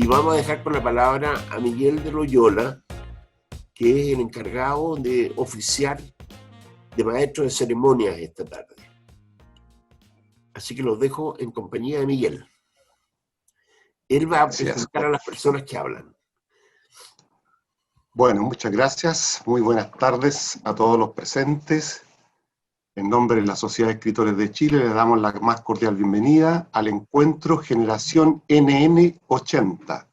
Y vamos a dejar con la palabra a Miguel de Loyola, que es el encargado de oficiar de maestro de ceremonias esta tarde. Así que los dejo en compañía de Miguel. Él va a presentar a las personas que hablan. Bueno, muchas gracias. Muy buenas tardes a todos los presentes. En nombre de la Sociedad de Escritores de Chile, les damos la más cordial bienvenida al encuentro Generación NN80.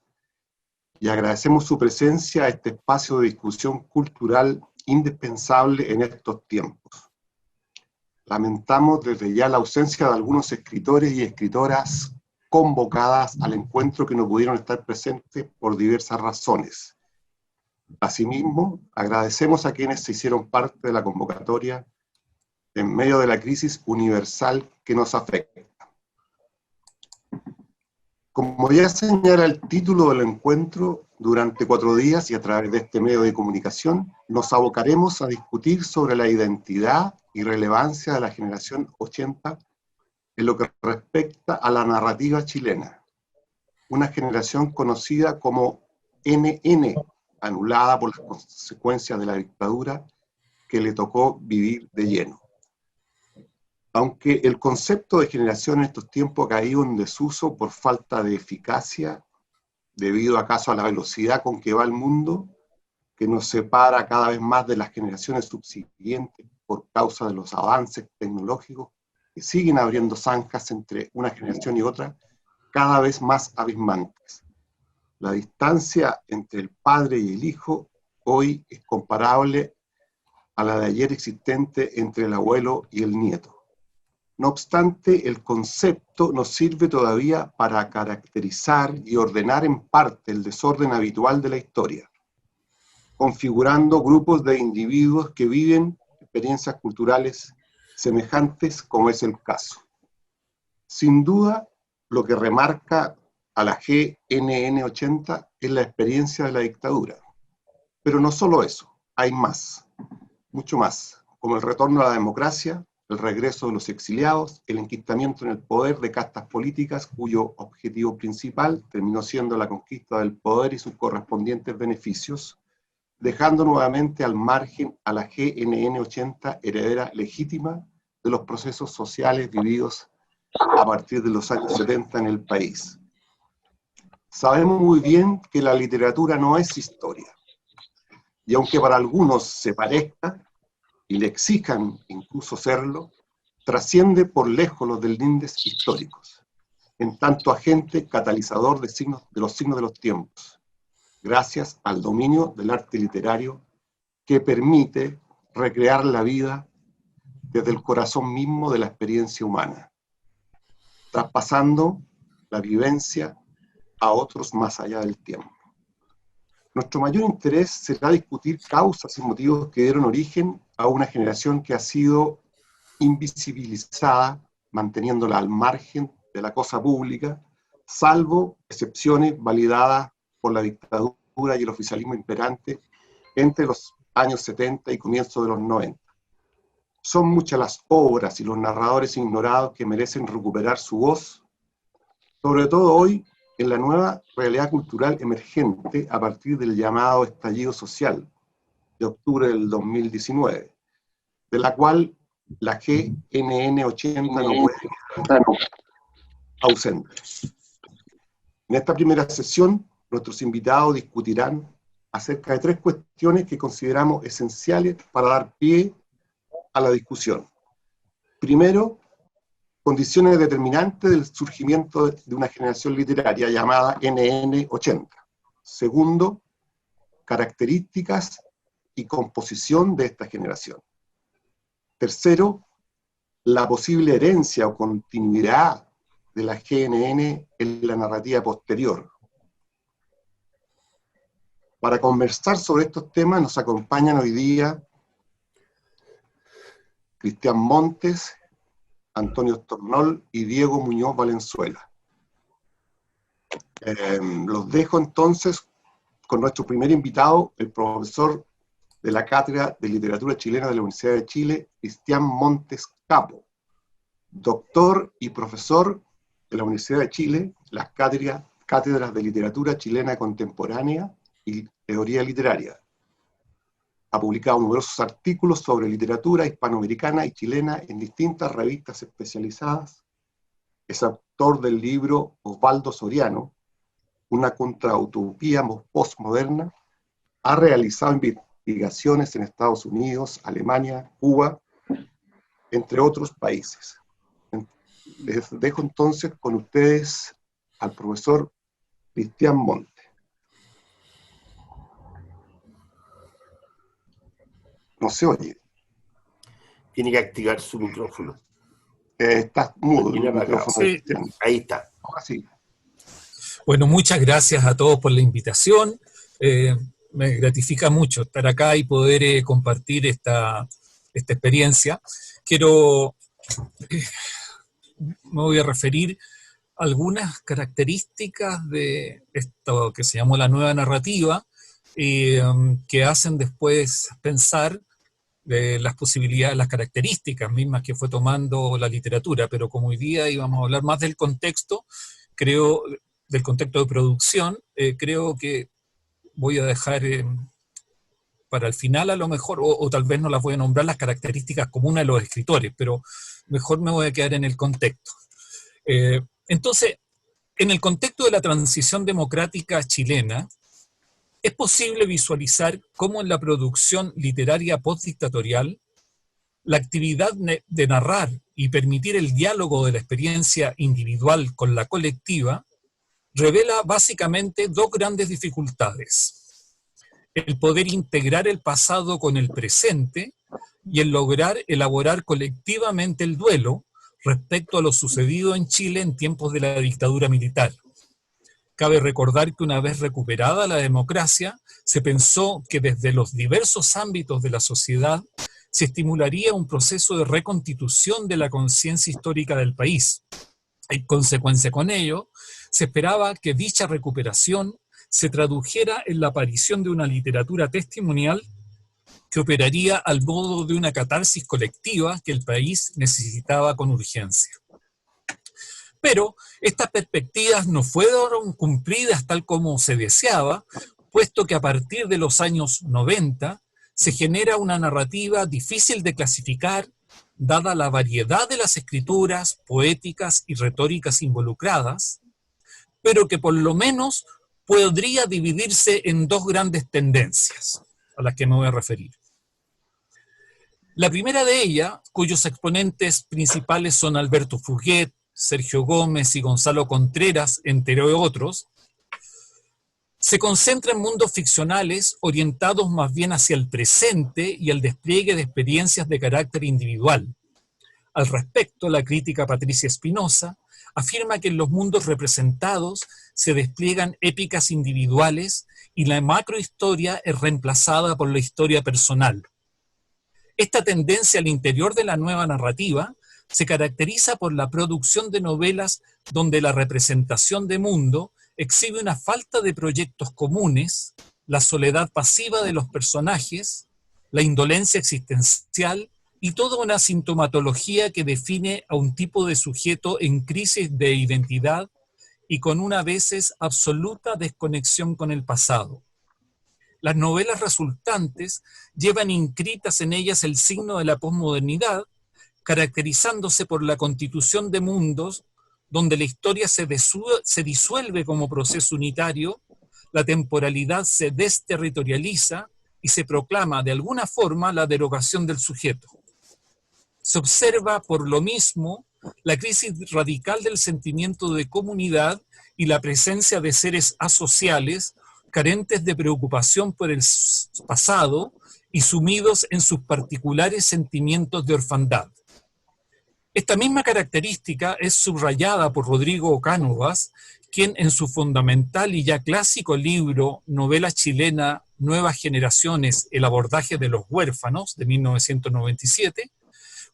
Y agradecemos su presencia a este espacio de discusión cultural indispensable en estos tiempos. Lamentamos desde ya la ausencia de algunos escritores y escritoras convocadas al encuentro que no pudieron estar presentes por diversas razones. Asimismo, agradecemos a quienes se hicieron parte de la convocatoria en medio de la crisis universal que nos afecta. Como ya señala el título del encuentro, durante 4 días y a través de este medio de comunicación, nos abocaremos a discutir sobre la identidad y relevancia de la generación 80 en lo que respecta a la narrativa chilena. Una generación conocida como NN, anulada por las consecuencias de la dictadura que le tocó vivir de lleno. Aunque el concepto de generación en estos tiempos ha caído en desuso por falta de eficacia, debido acaso a la velocidad con que va el mundo, que nos separa cada vez más de las generaciones subsiguientes por causa de los avances tecnológicos que siguen abriendo zanjas entre una generación y otra, cada vez más abismantes. La distancia entre el padre y el hijo hoy es comparable a la de ayer existente entre el abuelo y el nieto. No obstante, el concepto nos sirve todavía para caracterizar y ordenar en parte el desorden habitual de la historia, configurando grupos de individuos que viven experiencias culturales semejantes, como es el caso. Sin duda, lo que remarca a la GNN80 es la experiencia de la dictadura. Pero no solo eso, hay más, mucho más, como el retorno a la democracia, el regreso de los exiliados, el enquistamiento en el poder de castas políticas cuyo objetivo principal terminó siendo la conquista del poder y sus correspondientes beneficios, dejando nuevamente al margen a la GNN80 heredera legítima de los procesos sociales vividos a partir de los años 70 en el país. Sabemos muy bien que la literatura no es historia, y aunque para algunos se parezca, y le exijan incluso serlo, trasciende por lejos los deslindes históricos, en tanto agente catalizador de los signos de los tiempos, gracias al dominio del arte literario que permite recrear la vida desde el corazón mismo de la experiencia humana, traspasando la vivencia a otros más allá del tiempo. Nuestro mayor interés será discutir causas y motivos que dieron origen a una generación que ha sido invisibilizada, manteniéndola al margen de la cosa pública, salvo excepciones validadas por la dictadura y el oficialismo imperante entre los años 70 y comienzos de los 90. Son muchas las obras y los narradores ignorados que merecen recuperar su voz, sobre todo hoy, en la nueva realidad cultural emergente a partir del llamado estallido social de octubre del 2019, de la cual la GNN80 no puede quedar ausente. En esta primera sesión, nuestros invitados discutirán acerca de 3 cuestiones que consideramos esenciales para dar pie a la discusión. Primero, condiciones determinantes del surgimiento de una generación literaria llamada NN80. Segundo, características y composición de esta generación. Tercero, la posible herencia o continuidad de la GNN en la narrativa posterior. Para conversar sobre estos temas nos acompañan hoy día Cristian Montes, Antonio Stornol y Diego Muñoz Valenzuela. Los dejo entonces con nuestro primer invitado, el profesor de la Cátedra de Literatura Chilena de la Universidad de Chile, Cristian Montes Capo, doctor y profesor de la Universidad de Chile, las cátedras cátedras de literatura chilena contemporánea y teoría literaria. Ha publicado numerosos artículos sobre literatura hispanoamericana y chilena en distintas revistas especializadas. Es autor del libro Osvaldo Soriano, una contrautopía postmoderna. Ha realizado investigaciones en Estados Unidos, Alemania, Cuba, entre otros países. Les dejo entonces con ustedes al profesor Cristian Montt. No se oye. Tiene que activar su micrófono. Está mudo el Tiene apagado. micrófono. Sí. Ahí está. Ahora sí. Bueno, muchas gracias a todos por la invitación. Me gratifica mucho estar acá y poder compartir esta experiencia. Me voy a referir a algunas características de esto que se llamó la nueva narrativa, que hacen después pensar las posibilidades, las características mismas que fue tomando la literatura, pero como hoy día íbamos a hablar más del contexto, creo, del contexto de producción, creo que voy a dejar para el final a lo mejor, o tal vez no las voy a nombrar las características comunes de los escritores, pero mejor me voy a quedar en el contexto. Entonces, en el contexto de la transición democrática chilena, es posible visualizar cómo en la producción literaria postdictatorial, la actividad de narrar y permitir el diálogo de la experiencia individual con la colectiva revela básicamente dos grandes dificultades: el poder integrar el pasado con el presente y el lograr elaborar colectivamente el duelo respecto a lo sucedido en Chile en tiempos de la dictadura militar. Cabe recordar que una vez recuperada la democracia, se pensó que desde los diversos ámbitos de la sociedad se estimularía un proceso de reconstitución de la conciencia histórica del país. En consecuencia con ello, se esperaba que dicha recuperación se tradujera en la aparición de una literatura testimonial que operaría al modo de una catarsis colectiva que el país necesitaba con urgencia. Pero estas perspectivas no fueron cumplidas tal como se deseaba, puesto que a partir de los años 90 se genera una narrativa difícil de clasificar, dada la variedad de las escrituras poéticas y retóricas involucradas, pero que por lo menos podría dividirse en dos grandes tendencias, a las que me voy a referir. La primera de ellas, cuyos exponentes principales son Alberto Fuguet, Sergio Gómez y Gonzalo Contreras, entre otros, se concentra en mundos ficcionales orientados más bien hacia el presente y el despliegue de experiencias de carácter individual. Al respecto, la crítica Patricia Espinosa afirma que en los mundos representados se despliegan épicas individuales y la macrohistoria es reemplazada por la historia personal. Esta tendencia al interior de la nueva narrativa se caracteriza por la producción de novelas donde la representación de mundo exhibe una falta de proyectos comunes, la soledad pasiva de los personajes, la indolencia existencial y toda una sintomatología que define a un tipo de sujeto en crisis de identidad y con una a veces absoluta desconexión con el pasado. Las novelas resultantes llevan inscritas en ellas el signo de la posmodernidad, caracterizándose por la constitución de mundos donde la historia se disuelve como proceso unitario, la temporalidad se desterritorializa y se proclama de alguna forma la derogación del sujeto. Se observa por lo mismo la crisis radical del sentimiento de comunidad y la presencia de seres asociales carentes de preocupación por el pasado y sumidos en sus particulares sentimientos de orfandad. Esta misma característica es subrayada por Rodrigo Cánovas, quien en su fundamental y ya clásico libro Novela chilena, Nuevas generaciones, el abordaje de los huérfanos, de 1997,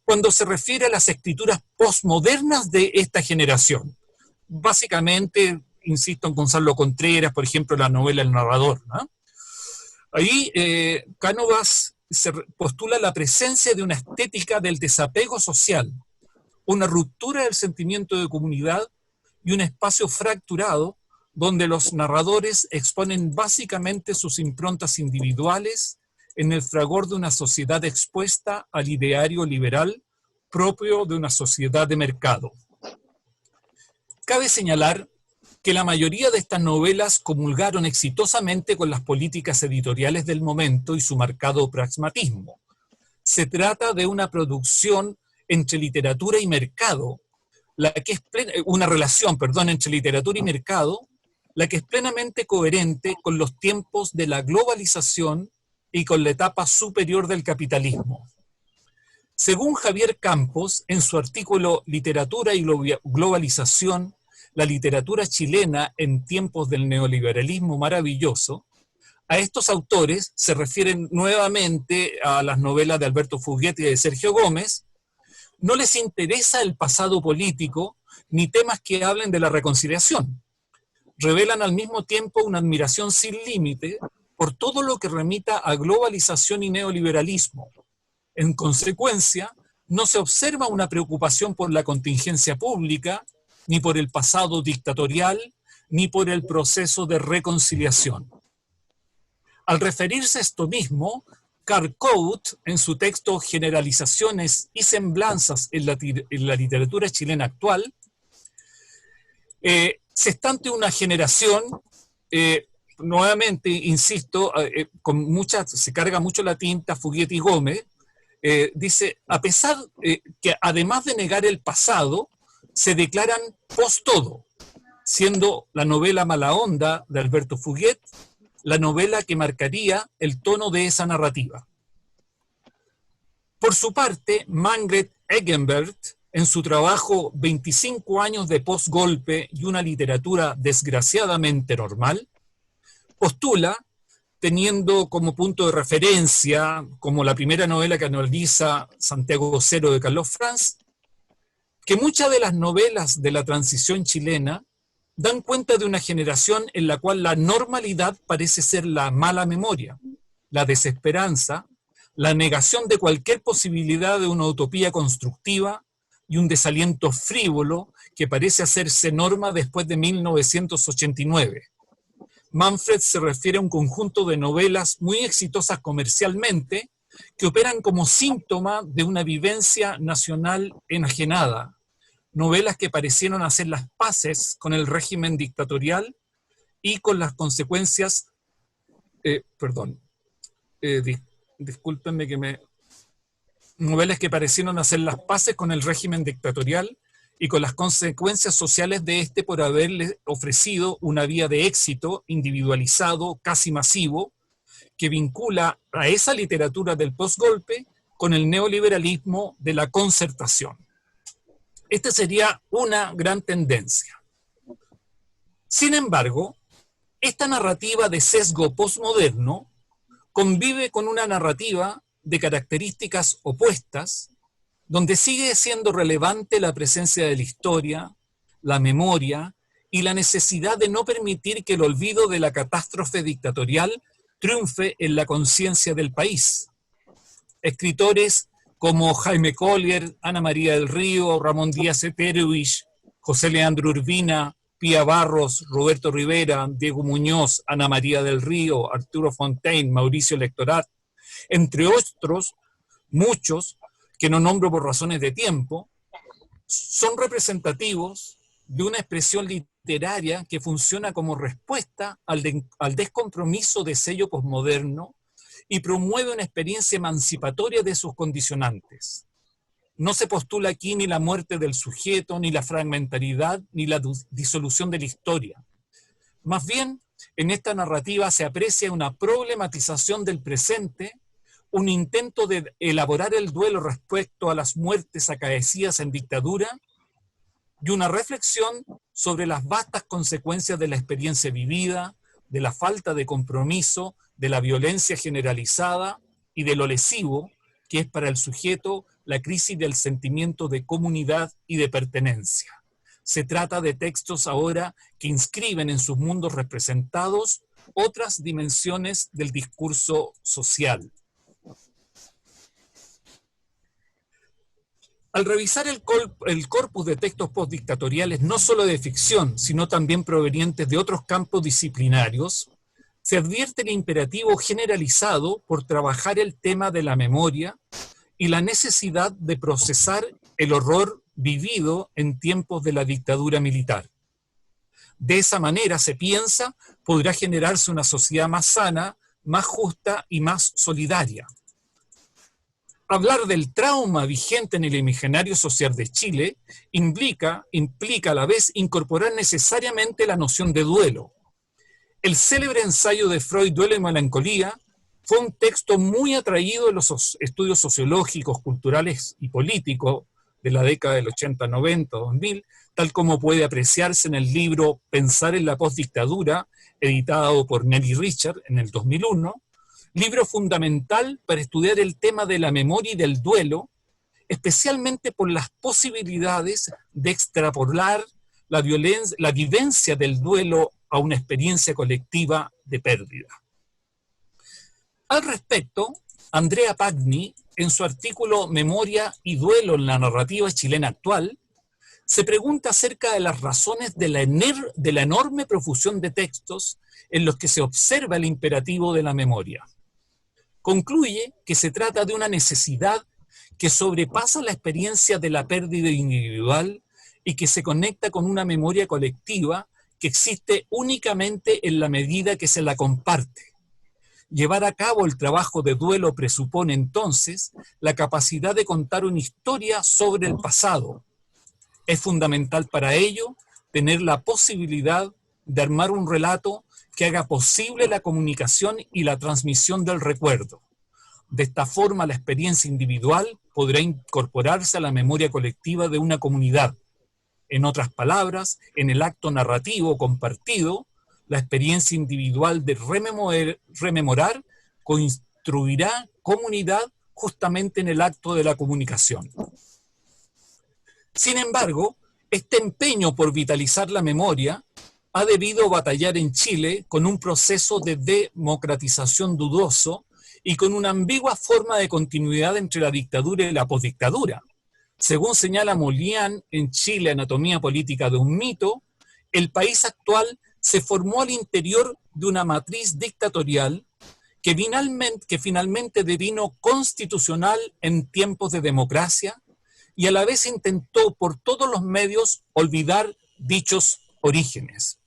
cuando se refiere a las escrituras postmodernas de esta generación. Básicamente, insisto en Gonzalo Contreras, por ejemplo, la novela El narrador, ¿no? Ahí Cánovas se postula la presencia de una estética del desapego social, una ruptura del sentimiento de comunidad y un espacio fracturado donde los narradores exponen básicamente sus improntas individuales en el fragor de una sociedad expuesta al ideario liberal propio de una sociedad de mercado. Cabe señalar que la mayoría de estas novelas comulgaron exitosamente con las políticas editoriales del momento y su marcado pragmatismo. Se trata de una producción entre literatura y mercado, una relación entre literatura y mercado, la que es plenamente coherente con los tiempos de la globalización y con la etapa superior del capitalismo. Según Javier Campos, en su artículo Literatura y globalización, la literatura chilena en tiempos del neoliberalismo maravilloso, a estos autores se refieren nuevamente a las novelas de Alberto Fuguet y de Sergio Gómez. No les interesa el pasado político ni temas que hablen de la reconciliación. Revelan al mismo tiempo una admiración sin límite por todo lo que remita a globalización y neoliberalismo. En consecuencia, no se observa una preocupación por la contingencia pública, ni por el pasado dictatorial, ni por el proceso de reconciliación. Al referirse a esto mismo, Karl Kout, en su texto Generalizaciones y semblanzas en la literatura chilena actual, se está ante una generación, nuevamente, insisto, se carga mucho la tinta Fuguet y Gómez, dice, a pesar que además de negar el pasado, se declaran post-todo, siendo la novela Mala Onda de Alberto Fuguet la novela que marcaría el tono de esa narrativa. Por su parte, Margret Eggenberg, en su trabajo 25 años de postgolpe y una literatura desgraciadamente normal, postula, teniendo como punto de referencia, como la primera novela que analiza Santiago Cero de Carlos Franz, que muchas de las novelas de la transición chilena dan cuenta de una generación en la cual la normalidad parece ser la mala memoria, la desesperanza, la negación de cualquier posibilidad de una utopía constructiva y un desaliento frívolo que parece hacerse norma después de 1989. Manfred se refiere a un conjunto de novelas muy exitosas comercialmente que operan como síntoma de una vivencia nacional enajenada, novelas que parecieron hacer las paces con el régimen dictatorial y con las consecuencias, discúlpenme novelas que parecieron hacer las paces con el régimen dictatorial y con las consecuencias sociales de este por haberle ofrecido una vía de éxito individualizado, casi masivo, que vincula a esa literatura del postgolpe con el neoliberalismo de la concertación. Esta sería una gran tendencia. Sin embargo, esta narrativa de sesgo postmoderno convive con una narrativa de características opuestas, donde sigue siendo relevante la presencia de la historia, la memoria y la necesidad de no permitir que el olvido de la catástrofe dictatorial triunfe en la conciencia del país. Escritores como Jaime Collier, Ana María del Río, Ramón Díaz Eterwich, José Leandro Urbina, Pía Barros, Roberto Rivera, Diego Muñoz, Ana María del Río, Arturo Fontaine, Mauricio Lectorat, entre otros, muchos, que no nombro por razones de tiempo, son representativos de una expresión literaria que funciona como respuesta al descompromiso de sello posmoderno y promueve una experiencia emancipatoria de sus condicionantes. No se postula aquí ni la muerte del sujeto, ni la fragmentariedad, ni la disolución de la historia. Más bien, en esta narrativa se aprecia una problematización del presente, un intento de elaborar el duelo respecto a las muertes acaecidas en dictadura y una reflexión sobre las vastas consecuencias de la experiencia vivida, de la falta de compromiso, de la violencia generalizada y de lo lesivo que es para el sujeto la crisis del sentimiento de comunidad y de pertenencia. Se trata de textos ahora que inscriben en sus mundos representados otras dimensiones del discurso social. Al revisar el corpus de textos postdictatoriales, no solo de ficción, sino también provenientes de otros campos disciplinarios, se advierte el imperativo generalizado por trabajar el tema de la memoria y la necesidad de procesar el horror vivido en tiempos de la dictadura militar. De esa manera, se piensa, podrá generarse una sociedad más sana, más justa y más solidaria. Hablar del trauma vigente en el imaginario social de Chile implica a la vez incorporar necesariamente la noción de duelo. El célebre ensayo de Freud, Duelo y Melancolía, fue un texto muy atraído en los estudios sociológicos, culturales y políticos de la década del 80, 90, 2000, tal como puede apreciarse en el libro Pensar en la postdictadura, editado por Nelly Richard en el 2001, libro fundamental para estudiar el tema de la memoria y del duelo, especialmente por las posibilidades de extrapolar la vivencia del duelo a una experiencia colectiva de pérdida. Al respecto, Andrea Pagni, en su artículo Memoria y duelo en la narrativa chilena actual, se pregunta acerca de las razones de la enorme profusión de textos en los que se observa el imperativo de la memoria. Concluye que se trata de una necesidad que sobrepasa la experiencia de la pérdida individual y que se conecta con una memoria colectiva que existe únicamente en la medida que se la comparte. Llevar a cabo el trabajo de duelo presupone entonces la capacidad de contar una historia sobre el pasado. Es fundamental para ello tener la posibilidad de armar un relato que haga posible la comunicación y la transmisión del recuerdo. De esta forma, la experiencia individual podrá incorporarse a la memoria colectiva de una comunidad. En otras palabras, en el acto narrativo compartido, la experiencia individual de rememorar construirá comunidad justamente en el acto de la comunicación. Sin embargo, este empeño por vitalizar la memoria ha debido batallar en Chile con un proceso de democratización dudoso y con una ambigua forma de continuidad entre la dictadura y la postdictadura. Según señala Molián en Chile, Anatomía Política de un Mito, el país actual se formó al interior de una matriz dictatorial que finalmente devino constitucional en tiempos de democracia y a la vez intentó por todos los medios olvidar dichos orígenes.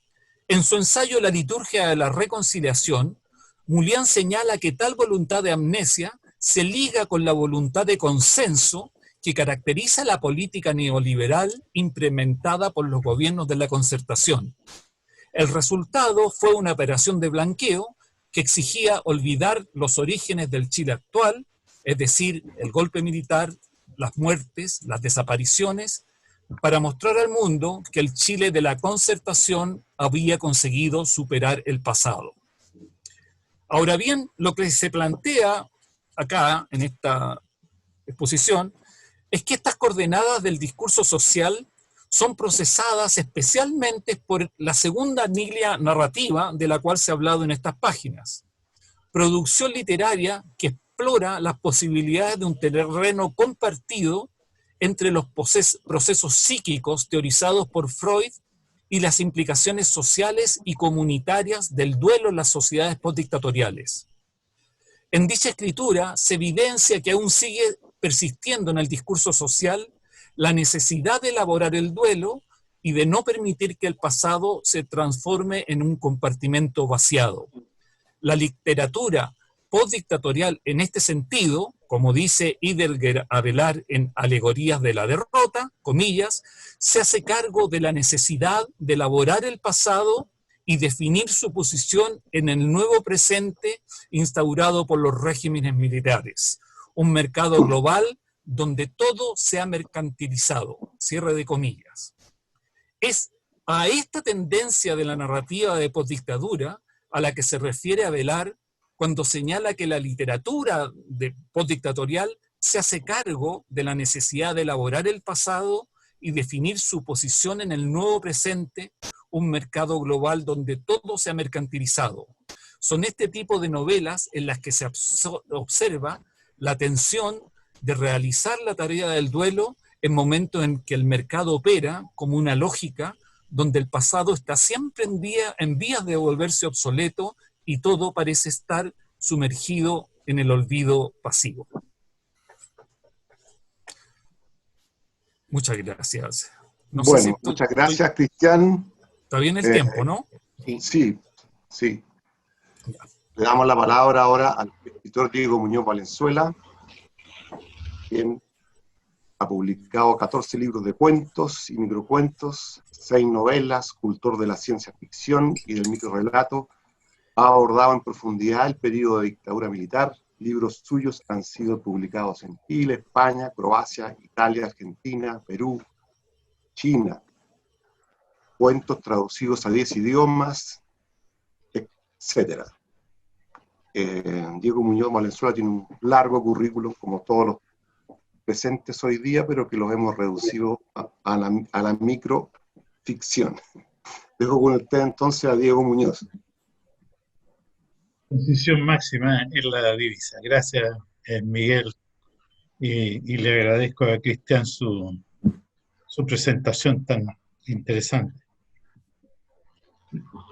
En su ensayo La liturgia de la reconciliación, Molián señala que tal voluntad de amnesia se liga con la voluntad de consenso que caracteriza la política neoliberal implementada por los gobiernos de la Concertación. El resultado fue una operación de blanqueo que exigía olvidar los orígenes del Chile actual, es decir, el golpe militar, las muertes, las desapariciones, para mostrar al mundo que el Chile de la Concertación había conseguido superar el pasado. Ahora bien, lo que se plantea acá, en esta exposición, es que estas coordenadas del discurso social son procesadas especialmente por la segunda línea narrativa de la cual se ha hablado en estas páginas. Producción literaria que explora las posibilidades de un terreno compartido entre los procesos psíquicos teorizados por Freud y las implicaciones sociales y comunitarias del duelo en las sociedades postdictatoriales. En dicha escritura se evidencia que aún sigue persistiendo en el discurso social la necesidad de elaborar el duelo y de no permitir que el pasado se transforme en un compartimento vaciado. La literatura postdictatorial en este sentido, como dice Hidegger Avelar en Alegorías de la derrota, comillas, se hace cargo de la necesidad de elaborar el pasado y definir su posición en el nuevo presente instaurado por los regímenes militares. Un mercado global donde todo se ha mercantilizado, cierre de comillas. Es a esta tendencia de la narrativa de postdictadura a la que se refiere Avelar cuando señala que la literatura postdictatorial se hace cargo de la necesidad de elaborar el pasado y definir su posición en el nuevo presente, un mercado global donde todo se ha mercantilizado. Son este tipo de novelas en las que se observa la tensión de realizar la tarea del duelo en momentos en que el mercado opera como una lógica donde el pasado está siempre en vías de volverse obsoleto y todo parece estar sumergido en el olvido pasivo. Muchas gracias. No sé si Bueno, muchas gracias, Cristian. está bien el tiempo, ¿no? Sí. Sí, sí. Le damos la palabra ahora al escritor Diego Muñoz Valenzuela, quien ha publicado 14 libros de cuentos y microcuentos, 6 novelas, cultor de la ciencia ficción y del microrrelato. Ha abordado en profundidad el periodo de dictadura militar. Libros suyos han sido publicados en Chile, España, Croacia, Italia, Argentina, Perú, China. Cuentos traducidos a 10 idiomas, etc. Diego Muñoz Valenzuela tiene un largo currículum, como todos los presentes hoy día, pero que los hemos reducido a la microficción. Dejo con usted entonces a Diego Muñoz. Posición máxima es la divisa. Gracias, Miguel, y le agradezco a Cristian su presentación tan interesante.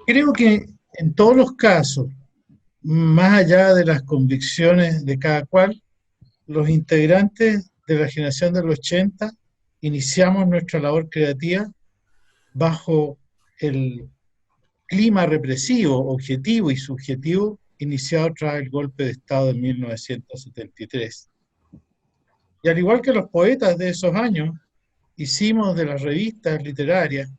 Creo que en todos los casos, más allá de las convicciones de cada cual, los integrantes de la generación del 80 iniciamos nuestra labor creativa bajo el clima represivo, objetivo y subjetivo iniciado tras el golpe de Estado de 1973. Y al igual que los poetas de esos años, hicimos de las revistas literarias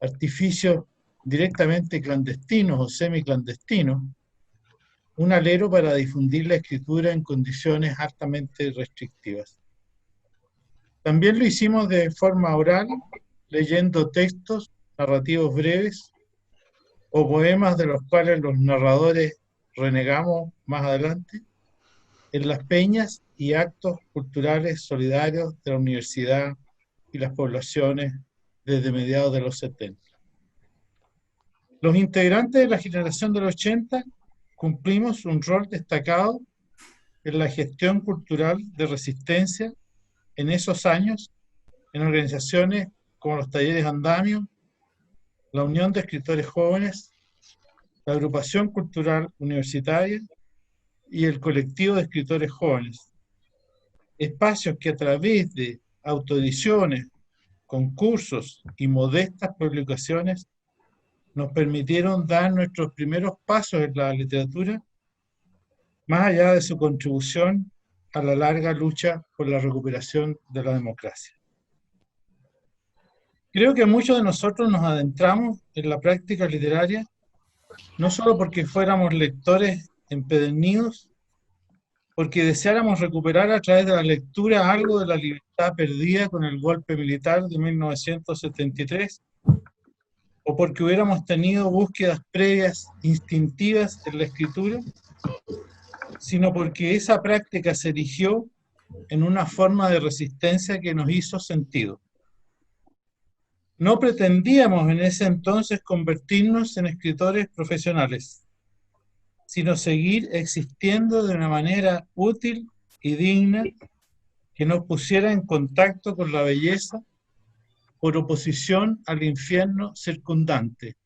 artificios directamente clandestinos o semiclandestinos, un alero para difundir la escritura en condiciones altamente restrictivas. También lo hicimos de forma oral, leyendo textos narrativos breves o poemas de los cuales los narradores renegamos más adelante, en las peñas y actos culturales solidarios de la universidad y las poblaciones desde mediados de los 70. Los integrantes de la generación del 80 cumplimos un rol destacado en la gestión cultural de resistencia en esos años en organizaciones como los Talleres Andamio, la Unión de Escritores Jóvenes, la Agrupación Cultural Universitaria y el Colectivo de Escritores Jóvenes. Espacios que a través de autoediciones, concursos y modestas publicaciones nos permitieron dar nuestros primeros pasos en la literatura, más allá de su contribución a la larga lucha por la recuperación de la democracia. Creo que muchos de nosotros nos adentramos en la práctica literaria no solo porque fuéramos lectores empedernidos, porque deseáramos recuperar a través de la lectura algo de la libertad perdida con el golpe militar de 1973, o porque hubiéramos tenido búsquedas previas instintivas en la escritura, sino porque esa práctica se erigió en una forma de resistencia que nos hizo sentido. No pretendíamos en ese entonces convertirnos en escritores profesionales, sino seguir existiendo de una manera útil y digna que nos pusiera en contacto con la belleza por oposición al infierno circundante.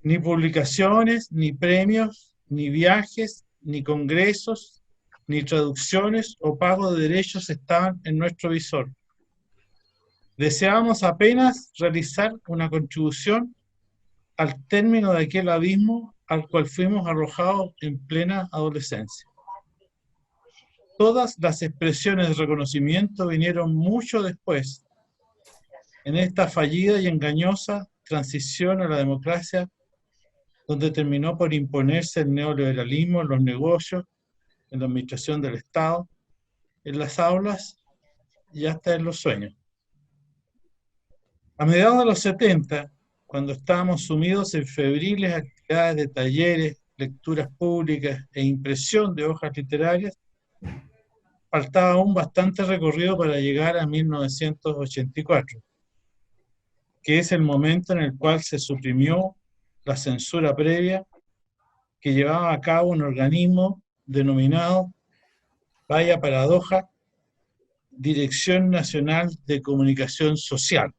Ni publicaciones, ni premios, ni viajes, ni congresos, ni traducciones o pago de derechos estaban en nuestro visor. Deseábamos apenas realizar una contribución al término de aquel abismo al cual fuimos arrojados en plena adolescencia. Todas las expresiones de reconocimiento vinieron mucho después, en esta fallida y engañosa transición a la democracia, donde terminó por imponerse el neoliberalismo en los negocios, en la administración del Estado, en las aulas y hasta en los sueños. A mediados de los 70, cuando estábamos sumidos en febriles actividades de talleres, lecturas públicas e impresión de hojas literarias, faltaba aún bastante recorrido para llegar a 1984, que es el momento en el cual se suprimió la censura previa que llevaba a cabo un organismo denominado, vaya paradoja, Dirección Nacional de Comunicación Social,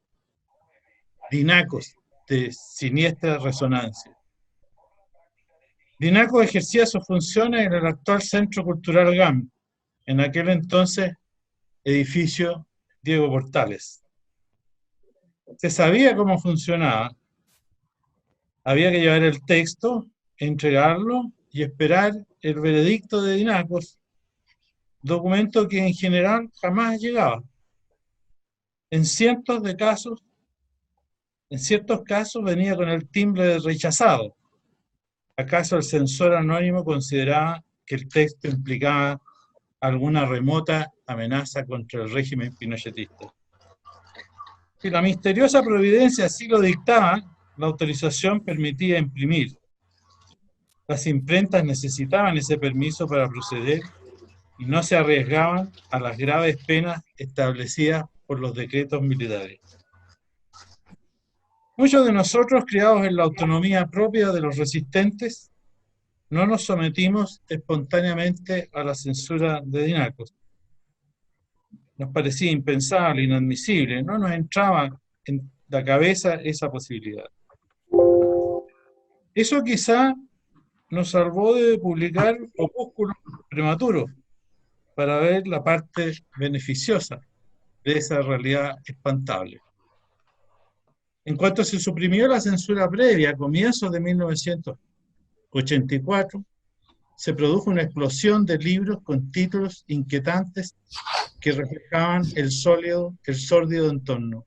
DINACOS, de siniestra resonancia. DINACOS ejercía sus funciones en el actual Centro Cultural GAM, en aquel entonces edificio Diego Portales. Se sabía cómo funcionaba. Había que llevar el texto, entregarlo y esperar el veredicto de DINACOS, documento que en general jamás llegaba. En ciertos casos venía con el timbre de rechazado. ¿Acaso el censor anónimo consideraba que el texto implicaba alguna remota amenaza contra el régimen pinochetista? Si la misteriosa providencia así lo dictaba, la autorización permitía imprimir. Las imprentas necesitaban ese permiso para proceder y no se arriesgaban a las graves penas establecidas por los decretos militares. Muchos de nosotros, criados en la autonomía propia de los resistentes, no nos sometimos espontáneamente a la censura de DINACOS. Nos parecía impensable, inadmisible, no nos entraba en la cabeza esa posibilidad. Eso quizá nos salvó de publicar opúsculos prematuros para ver la parte beneficiosa de esa realidad espantable. En cuanto se suprimió la censura previa a comienzos de 1984, se produjo una explosión de libros con títulos inquietantes que reflejaban el sórdido entorno.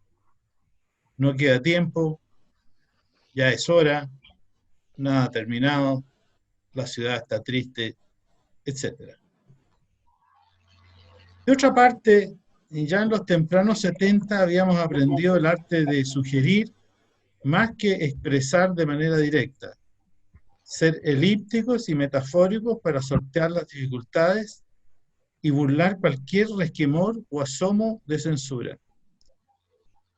No queda tiempo, ya es hora, nada ha terminado, la ciudad está triste, etc. De otra parte, ya en los tempranos 70 habíamos aprendido el arte de sugerir más que expresar de manera directa, ser elípticos y metafóricos para sortear las dificultades y burlar cualquier resquemor o asomo de censura.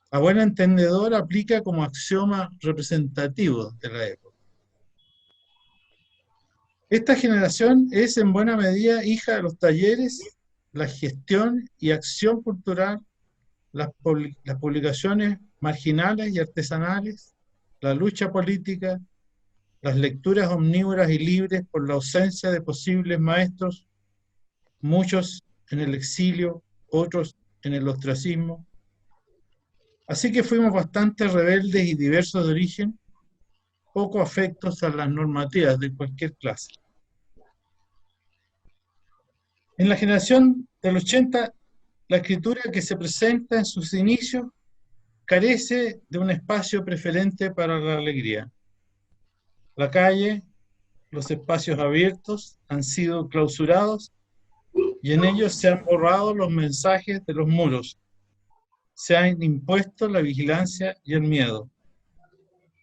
A buen entendedor aplica como axioma representativo de la época. Esta generación es en buena medida hija de los talleres, la gestión y acción cultural, las publicaciones marginales y artesanales, la lucha política, las lecturas omnívoras y libres por la ausencia de posibles maestros, muchos en el exilio, otros en el ostracismo. Así que fuimos bastante rebeldes y diversos de origen, poco afectos a las normativas de cualquier clase. En la generación del 80, la escritura que se presenta en sus inicios carece de un espacio preferente para la alegría. La calle, los espacios abiertos han sido clausurados y en ellos se han borrado los mensajes de los muros. Se han impuesto la vigilancia y el miedo.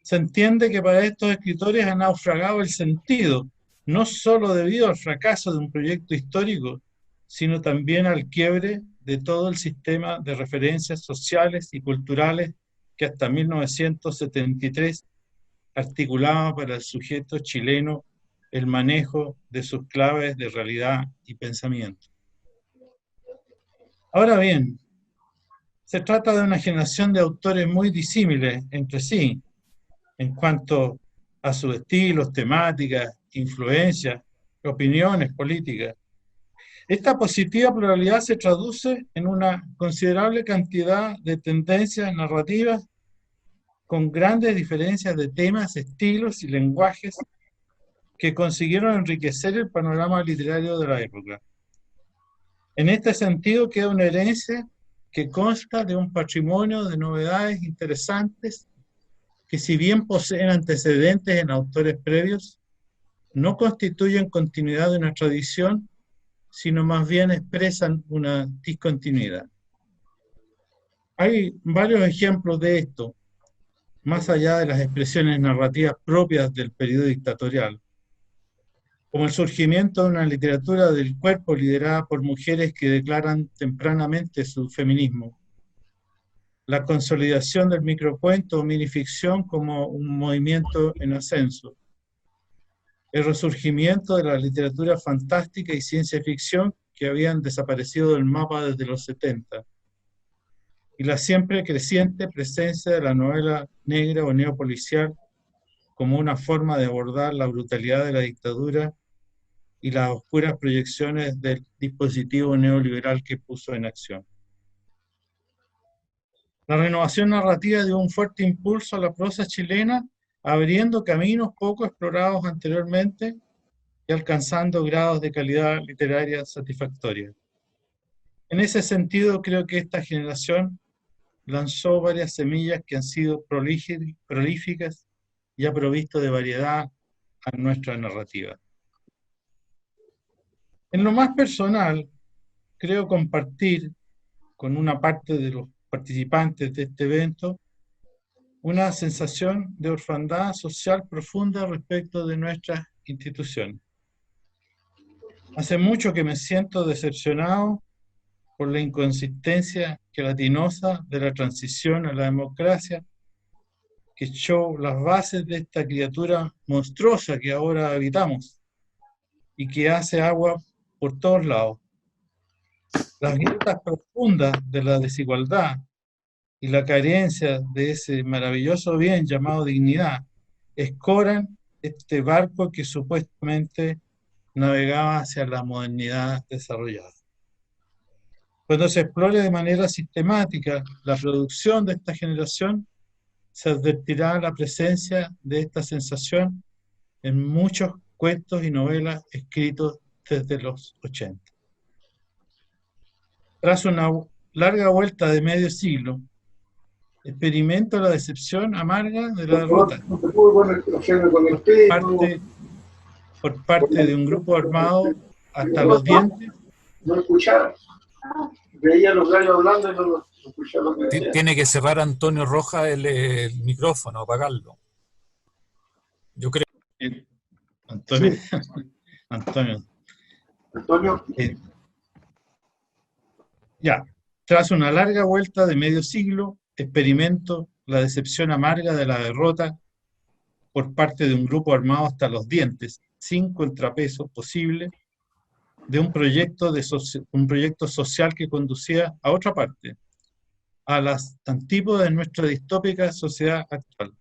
Se entiende que para estos escritores ha naufragado el sentido, no solo debido al fracaso de un proyecto histórico, sino también al quiebre de todo el sistema de referencias sociales y culturales que hasta 1973 articulaba para el sujeto chileno el manejo de sus claves de realidad y pensamiento. Ahora bien, se trata de una generación de autores muy disímiles entre sí, en cuanto a sus estilos, temáticas, influencias, opiniones políticas. Esta positiva pluralidad se traduce en una considerable cantidad de tendencias narrativas con grandes diferencias de temas, estilos y lenguajes que consiguieron enriquecer el panorama literario de la época. En este sentido queda una herencia que consta de un patrimonio de novedades interesantes que, si bien poseen antecedentes en autores previos, no constituyen continuidad de una tradición, sino más bien expresan una discontinuidad. Hay varios ejemplos de esto, más allá de las expresiones narrativas propias del periodo dictatorial, como el surgimiento de una literatura del cuerpo liderada por mujeres que declaran tempranamente su feminismo, la consolidación del microcuento o minificción como un movimiento en ascenso, el resurgimiento de la literatura fantástica y ciencia ficción que habían desaparecido del mapa desde los 70, y la siempre creciente presencia de la novela negra o neopolicial como una forma de abordar la brutalidad de la dictadura y las oscuras proyecciones del dispositivo neoliberal que puso en acción. La renovación narrativa dio un fuerte impulso a la prosa chilena, abriendo caminos poco explorados anteriormente y alcanzando grados de calidad literaria satisfactoria. En ese sentido, creo que esta generación lanzó varias semillas que han sido prolíficas y ha provisto de variedad a nuestra narrativa. En lo más personal, creo compartir con una parte de los participantes de este evento una sensación de orfandad social profunda respecto de nuestras instituciones. Hace mucho que me siento decepcionado por la inconsistencia gelatinosa de la transición a la democracia que echó las bases de esta criatura monstruosa que ahora habitamos y que hace agua por todos lados. Las grietas profundas de la desigualdad y la carencia de ese maravilloso bien llamado dignidad escoran este barco que supuestamente navegaba hacia la modernidad desarrollada. Cuando se explore de manera sistemática la producción de esta generación, se advertirá la presencia de esta sensación en muchos cuentos y novelas escritos desde los 80. Tras una larga vuelta de medio siglo, experimento la decepción amarga de la derrota por parte de un grupo armado hasta los dientes. No escuchaba. Veía los gallos hablando y no escuchaba lo que decía. Tiene que cerrar Antonio Rojas el micrófono, apagarlo. Yo creo. Antonio. Sí. Antonio. Antonio. Ya. Tras una larga vuelta de medio siglo, experimento la decepción amarga de la derrota por parte de un grupo armado hasta los dientes, sin contrapeso posible, de un proyecto social que conducía a otra parte, a las antípodas de nuestra distópica sociedad actual.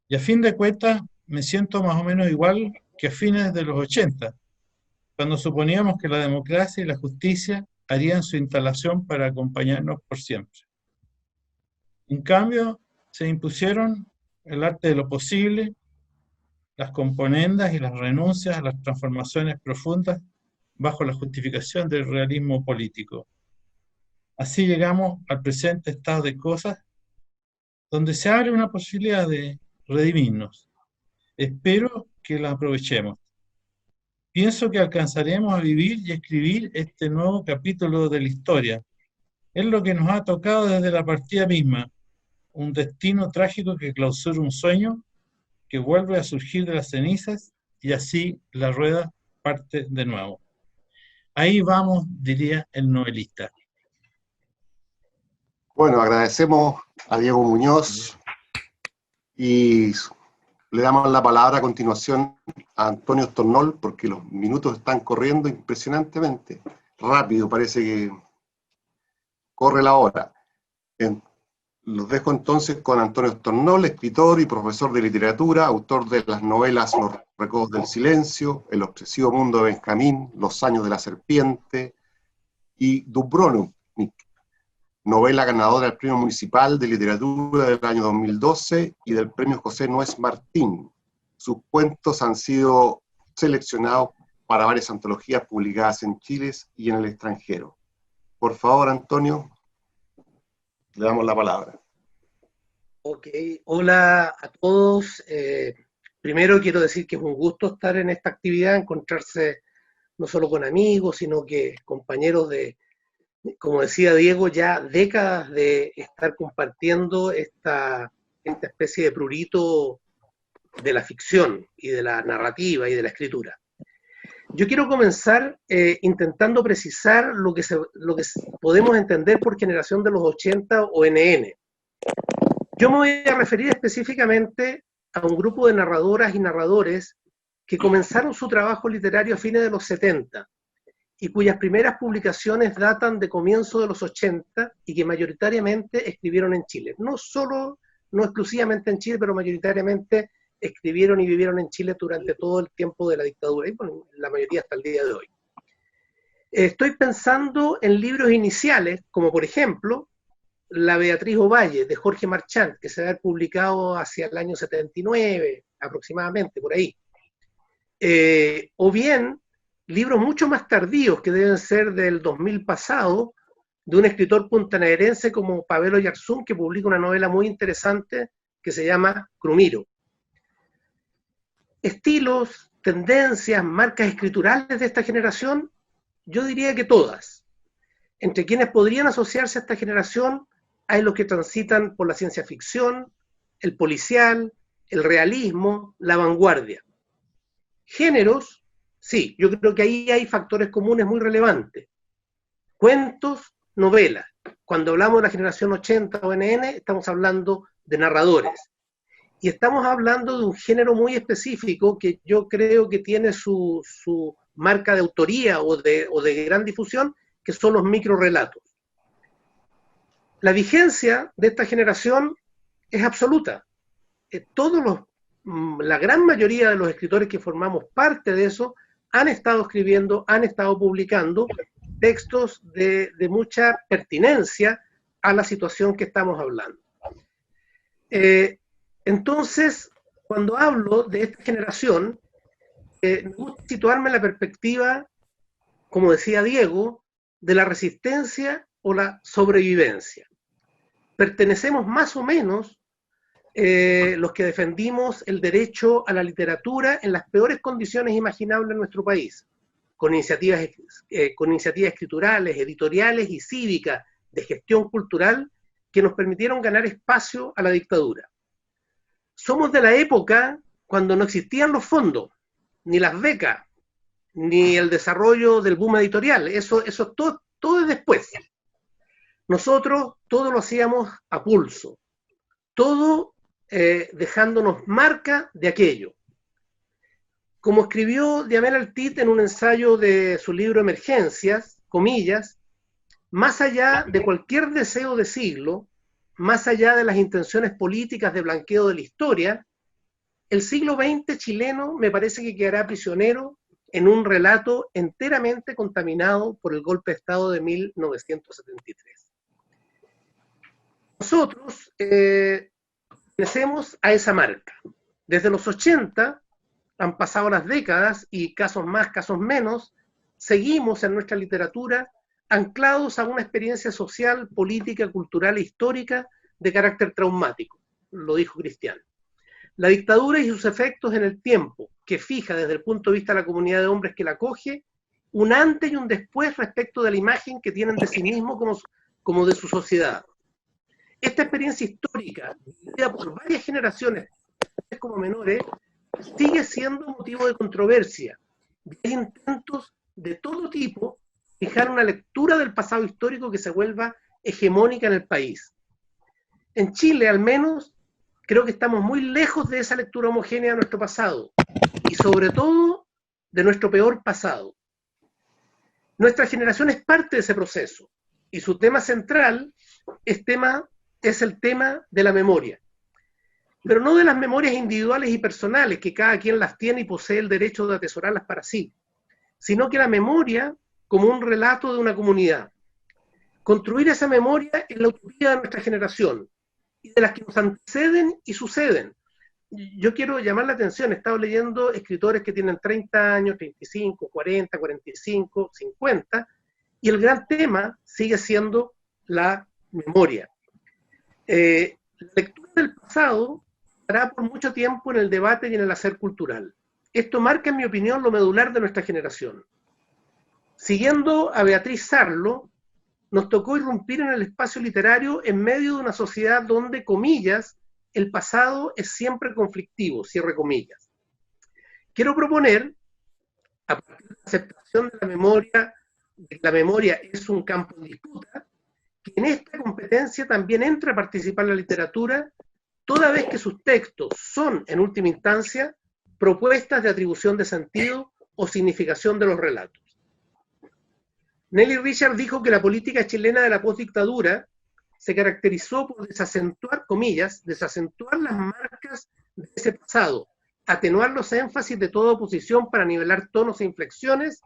Y a fin de cuentas, me siento más o menos igual que a fines de los 80, cuando suponíamos que la democracia y la justicia harían su instalación para acompañarnos por siempre. En cambio, se impusieron el arte de lo posible, las componendas y las renuncias a las transformaciones profundas bajo la justificación del realismo político. Así llegamos al presente estado de cosas, donde se abre una posibilidad de redimirnos. Espero que la aprovechemos. Pienso que alcanzaremos a vivir y escribir este nuevo capítulo de la historia. Es lo que nos ha tocado desde la partida misma, un destino trágico que clausura un sueño, que vuelve a surgir de las cenizas, y así la rueda parte de nuevo. Ahí vamos, diría el novelista. Bueno, agradecemos a Diego Muñoz y le damos la palabra a continuación a Antonio Stornol, porque los minutos están corriendo impresionantemente rápido, parece que corre la hora. Los dejo entonces con Antonio Stornol, escritor y profesor de literatura, autor de las novelas Los recodos del silencio, El obsesivo mundo de Benjamín, Los años de la serpiente y Dubrovnik, novela ganadora del Premio Municipal de Literatura del año 2012 y del Premio José Nuez Martín. Sus cuentos han sido seleccionados para varias antologías publicadas en Chile y en el extranjero. Por favor, Antonio, le damos la palabra. Ok, hola a todos. Primero quiero decir que es un gusto estar en esta actividad, encontrarse no solo con amigos, sino que compañeros de, como decía Diego, ya décadas de estar compartiendo esta especie de prurito de la ficción y de la narrativa y de la escritura. Yo quiero comenzar intentando precisar lo que podemos entender por generación de los 80 o NN. Yo me voy a referir específicamente a un grupo de narradoras y narradores que comenzaron su trabajo literario a fines de los 70 y cuyas primeras publicaciones datan de comienzo de los 80 y que mayoritariamente escribieron en Chile. No exclusivamente en Chile, pero mayoritariamente escribieron y vivieron en Chile durante todo el tiempo de la dictadura, y bueno, la mayoría hasta el día de hoy. Estoy pensando en libros iniciales, como por ejemplo, La Beatriz Ovalle, de Jorge Marchand, que se va a haber publicado hacia el año 79, aproximadamente, por ahí. O bien, libros mucho más tardíos, que deben ser del 2000 pasado, de un escritor puntanerense como Pavel Oyarzún, que publica una novela muy interesante que se llama Crumiro. Estilos, tendencias, marcas escriturales de esta generación, yo diría que todas. Entre quienes podrían asociarse a esta generación hay los que transitan por la ciencia ficción, el policial, el realismo, la vanguardia. Géneros, sí, yo creo que ahí hay factores comunes muy relevantes. Cuentos, novelas. Cuando hablamos de la generación 80 o NN, estamos hablando de narradores. Y estamos hablando de un género muy específico que yo creo que tiene su marca de autoría o de gran difusión, que son los microrelatos. La vigencia de esta generación es absoluta. La gran mayoría de los escritores que formamos parte de eso han estado escribiendo, han estado publicando textos de mucha pertinencia a la situación que estamos hablando. Entonces, cuando hablo de esta generación, me gusta situarme en la perspectiva, como decía Diego, de la resistencia o la sobrevivencia. Pertenecemos más o menos los que defendimos el derecho a la literatura en las peores condiciones imaginables en nuestro país, con iniciativas escriturales, editoriales y cívicas de gestión cultural que nos permitieron ganar espacio a la dictadura. Somos de la época cuando no existían los fondos, ni las becas, ni el desarrollo del boom editorial. Eso todo es después. Nosotros todo lo hacíamos a pulso, todo dejándonos marca de aquello. Como escribió Diamel Altit en un ensayo de su libro Emergencias, comillas, más allá de cualquier deseo de siglo, más allá de las intenciones políticas de blanqueo de la historia, el siglo XX chileno me parece que quedará prisionero en un relato enteramente contaminado por el golpe de Estado de 1973. Nosotros pertenecemos a esa marca. Desde los 80 han pasado las décadas y casos más, casos menos, seguimos en nuestra literatura anclados a una experiencia social, política, cultural e histórica de carácter traumático, lo dijo Cristian. La dictadura y sus efectos en el tiempo, que fija desde el punto de vista de la comunidad de hombres que la acoge, un antes y un después respecto de la imagen que tienen de sí mismo como de su sociedad. Esta experiencia histórica, vivida por varias generaciones, como menores, sigue siendo motivo de controversia. Hay intentos de todo tipo de fijar una lectura del pasado histórico que se vuelva hegemónica en el país. En Chile, al menos, creo que estamos muy lejos de esa lectura homogénea de nuestro pasado, y sobre todo de nuestro peor pasado. Nuestra generación es parte de ese proceso, y su tema central es el tema de la memoria. Pero no de las memorias individuales y personales, que cada quien las tiene y posee el derecho de atesorarlas para sí, sino que la memoria como un relato de una comunidad. Construir esa memoria es la utopía de nuestra generación, y de las que nos anteceden y suceden. Yo quiero llamar la atención, he estado leyendo escritores que tienen 30 años, 35, 40, 45, 50, y el gran tema sigue siendo la memoria. La lectura del pasado estará por mucho tiempo en el debate y en el hacer cultural. Esto marca, en mi opinión, lo medular de nuestra generación. Siguiendo a Beatriz Sarlo, nos tocó irrumpir en el espacio literario en medio de una sociedad donde, comillas, el pasado es siempre conflictivo, cierre comillas. Quiero proponer, a partir de la aceptación de la memoria es un campo de disputa, que en esta competencia también entra a participar la literatura, toda vez que sus textos son, en última instancia, propuestas de atribución de sentido o significación de los relatos. Nelly Richard dijo que la política chilena de la postdictadura se caracterizó por desacentuar, comillas, desacentuar las marcas de ese pasado, atenuar los énfasis de toda oposición para nivelar tonos e inflexiones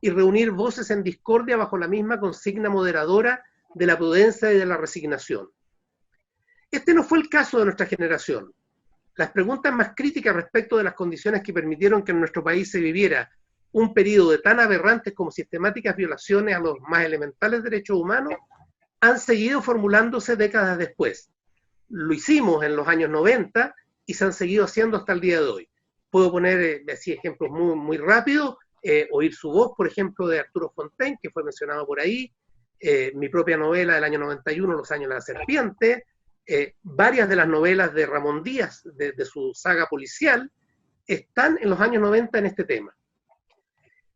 y reunir voces en discordia bajo la misma consigna moderadora de la prudencia y de la resignación. Este no fue el caso de nuestra generación. Las preguntas más críticas respecto de las condiciones que permitieron que en nuestro país se viviera un periodo de tan aberrantes como sistemáticas violaciones a los más elementales derechos humanos han seguido formulándose décadas después. Lo hicimos en los años 90 y se han seguido haciendo hasta el día de hoy. Puedo poner así ejemplos muy rápidos, Oír su voz, por ejemplo, de Arturo Fontaine, que fue mencionado por ahí, mi propia novela del año 91, Los años de la serpiente, varias de las novelas de Ramón Díaz, de su saga policial, están en los años 90 en este tema.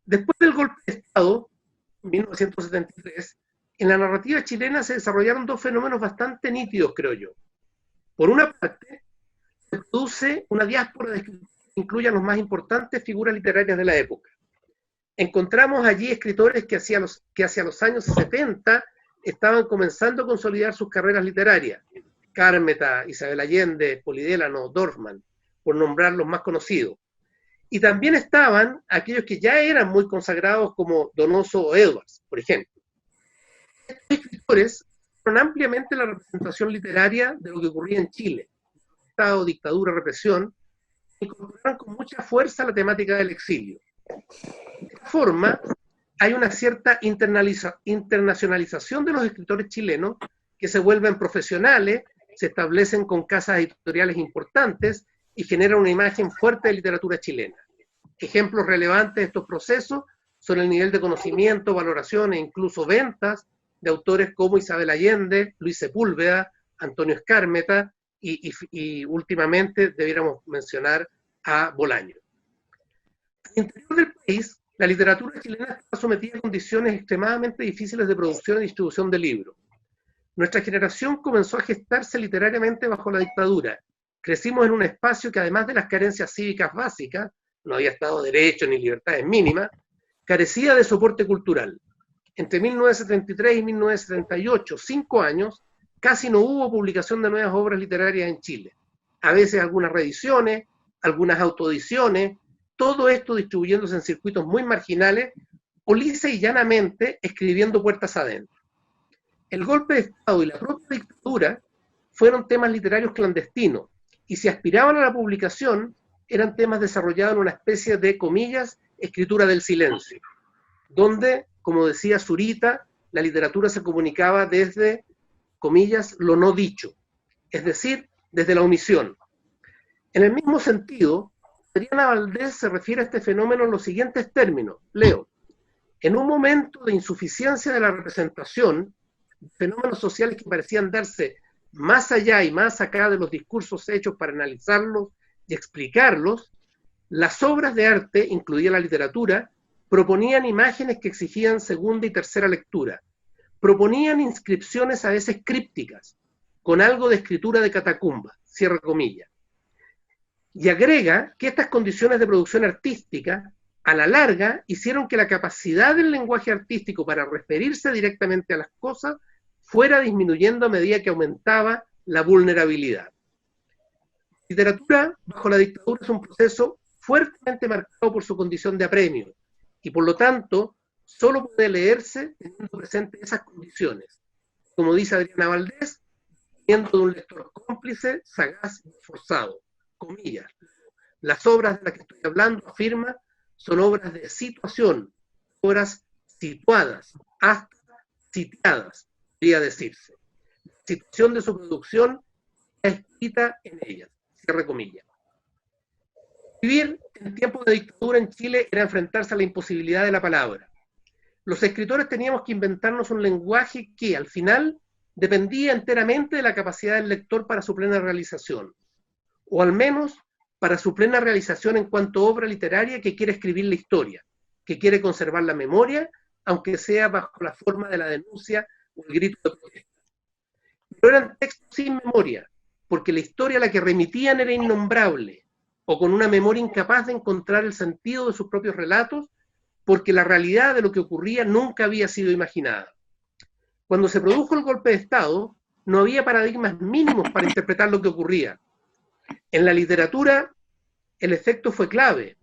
Después del golpe de Estado, 1973, en la narrativa chilena se desarrollaron dos fenómenos bastante nítidos, creo yo. Por una parte, se produce una diáspora de escritores que incluye a los más importantes figuras literarias de la época. Encontramos allí escritores que hacia los años 70 estaban comenzando a consolidar sus carreras literarias. Cármeta, Isabel Allende, Polidélano, Dorfman, por nombrar los más conocidos. Y también estaban aquellos que ya eran muy consagrados como Donoso o Edwards, por ejemplo. Estos escritores fueron ampliamente la representación literaria de lo que ocurría en Chile. Estado, dictadura, represión, incorporaron con mucha fuerza la temática del exilio. De esta forma, hay una cierta internacionalización de los escritores chilenos que se vuelven profesionales, se establecen con casas editoriales importantes y generan una imagen fuerte de literatura chilena. Ejemplos relevantes de estos procesos son el nivel de conocimiento, valoración e incluso ventas de autores como Isabel Allende, Luis Sepúlveda, Antonio Escármeta y últimamente debiéramos mencionar a Bolaño. Al interior del país, la literatura chilena está sometida a condiciones extremadamente difíciles de producción y distribución de libros. Nuestra generación comenzó a gestarse literariamente bajo la dictadura. Crecimos en un espacio que, además de las carencias cívicas básicas, no había Estado de Derecho ni libertades mínimas, carecía de soporte cultural. Entre 1973 y 1978, 5 años, casi no hubo publicación de nuevas obras literarias en Chile. A veces algunas reediciones, algunas autoediciones, todo esto distribuyéndose en circuitos muy marginales o lisa y llanamente escribiendo puertas adentro. El golpe de Estado y la propia dictadura fueron temas literarios clandestinos, y si aspiraban a la publicación, eran temas desarrollados en una especie de, comillas, escritura del silencio, donde, como decía Zurita, la literatura se comunicaba desde, comillas, lo no dicho, es decir, desde la omisión. En el mismo sentido, Adriana Valdés se refiere a este fenómeno en los siguientes términos. Leo: en un momento de insuficiencia de la representación, fenómenos sociales que parecían darse más allá y más acá de los discursos hechos para analizarlos y explicarlos, las obras de arte, incluida la literatura, proponían imágenes que exigían segunda y tercera lectura, proponían inscripciones a veces crípticas, con algo de escritura de catacumba, cierre comillas. Y agrega que estas condiciones de producción artística, a la larga, hicieron que la capacidad del lenguaje artístico para referirse directamente a las cosas fuera disminuyendo a medida que aumentaba la vulnerabilidad. La literatura bajo la dictadura es un proceso fuertemente marcado por su condición de apremio, y por lo tanto solo puede leerse teniendo presente esas condiciones. Como dice Adriana Valdés, siendo de un lector cómplice, sagaz y esforzado. Comillas. Las obras de las que estoy hablando, afirma, son obras de situación, obras situadas, hasta sitiadas, podría decirse. La situación de su producción está escrita en ellas, cierre comillas. Vivir en tiempos de dictadura en Chile era enfrentarse a la imposibilidad de la palabra. Los escritores teníamos que inventarnos un lenguaje que, al final, dependía enteramente de la capacidad del lector para su plena realización, o al menos para su plena realización en cuanto a obra literaria que quiere escribir la historia, que quiere conservar la memoria, aunque sea bajo la forma de la denuncia o el grito de protesta. Pero eran textos sin memoria, porque la historia a la que remitían era innombrable, o con una memoria incapaz de encontrar el sentido de sus propios relatos, porque la realidad de lo que ocurría nunca había sido imaginada. Cuando se produjo el golpe de Estado, no había paradigmas mínimos para interpretar lo que ocurría. En la literatura, el efecto fue clave.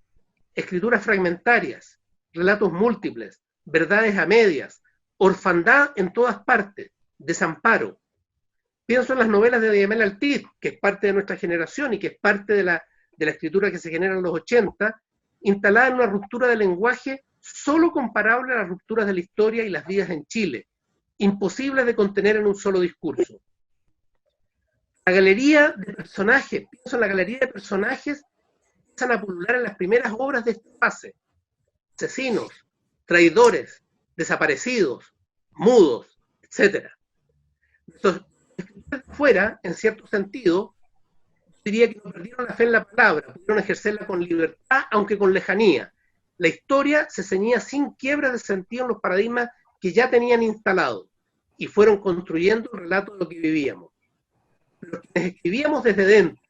Escrituras fragmentarias, relatos múltiples, verdades a medias, orfandad en todas partes, desamparo. Pienso en las novelas de Diamel Altit, que es parte de nuestra generación y que es parte de la escritura que se genera en los 80, instalada en una ruptura de lenguaje solo comparable a las rupturas de la historia y las vidas en Chile, imposibles de contener en un solo discurso. La galería de personajes, pienso en la galería de personajes que empiezan a pulular en las primeras obras de esta fase. Asesinos, traidores, desaparecidos, mudos, etc. Los escritores de fuera, en cierto sentido, diría que no perdieron la fe en la palabra, pudieron ejercerla con libertad, aunque con lejanía. La historia se ceñía sin quiebras de sentido en los paradigmas que ya tenían instalados y fueron construyendo el relato de lo que vivíamos. Los que escribíamos desde dentro,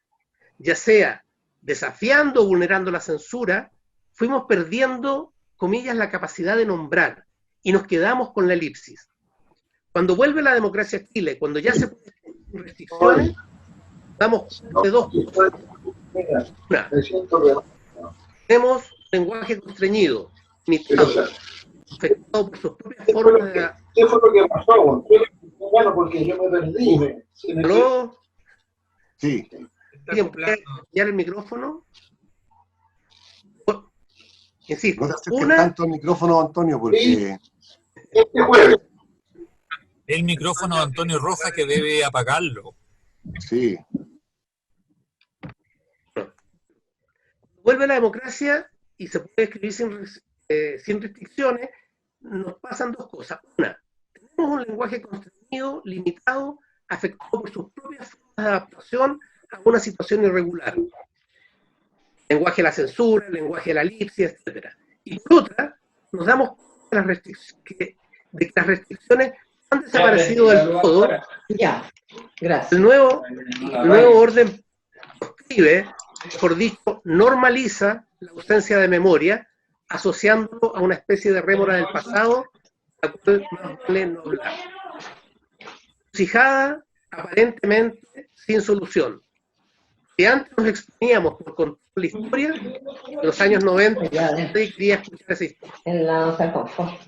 ya sea desafiando o vulnerando la censura, fuimos perdiendo, comillas, la capacidad de nombrar y nos quedamos con la elipsis. Cuando vuelve la democracia a Chile, cuando ya se pueden restricciones, damos de dos cosas. Una, tenemos lenguaje constreñido, limitado, afectado por sus propias formas de... ¿Qué fue lo que pasó? Bueno, porque yo me perdí. ¿Aló? Sí. ¿Alguien puede cambiar el micrófono? Insisto, No te acerques tanto al micrófono, Antonio, porque... Este jueves. El micrófono de Antonio Rojas que debe apagarlo. Sí. Vuelve la democracia y se puede escribir sin restricciones, nos pasan dos cosas. Una, tenemos un lenguaje constreñido, limitado, afectado por sus propias formas de adaptación a una situación irregular. El lenguaje de la censura, el lenguaje de la elipsis, etc. Y por otra, nos damos cuenta de que las restricciones han desaparecido del todo. Ya, gracias. El nuevo orden proscribe, mejor dicho, normaliza la ausencia de memoria, asociándolo a una especie de rémora del pasado, la cual más vale no hablar. Encrucijada, aparentemente sin solución. Si antes nos exponíamos por contar la historia, en los años 90, nadie quería escuchar esa historia. En la sarcófago.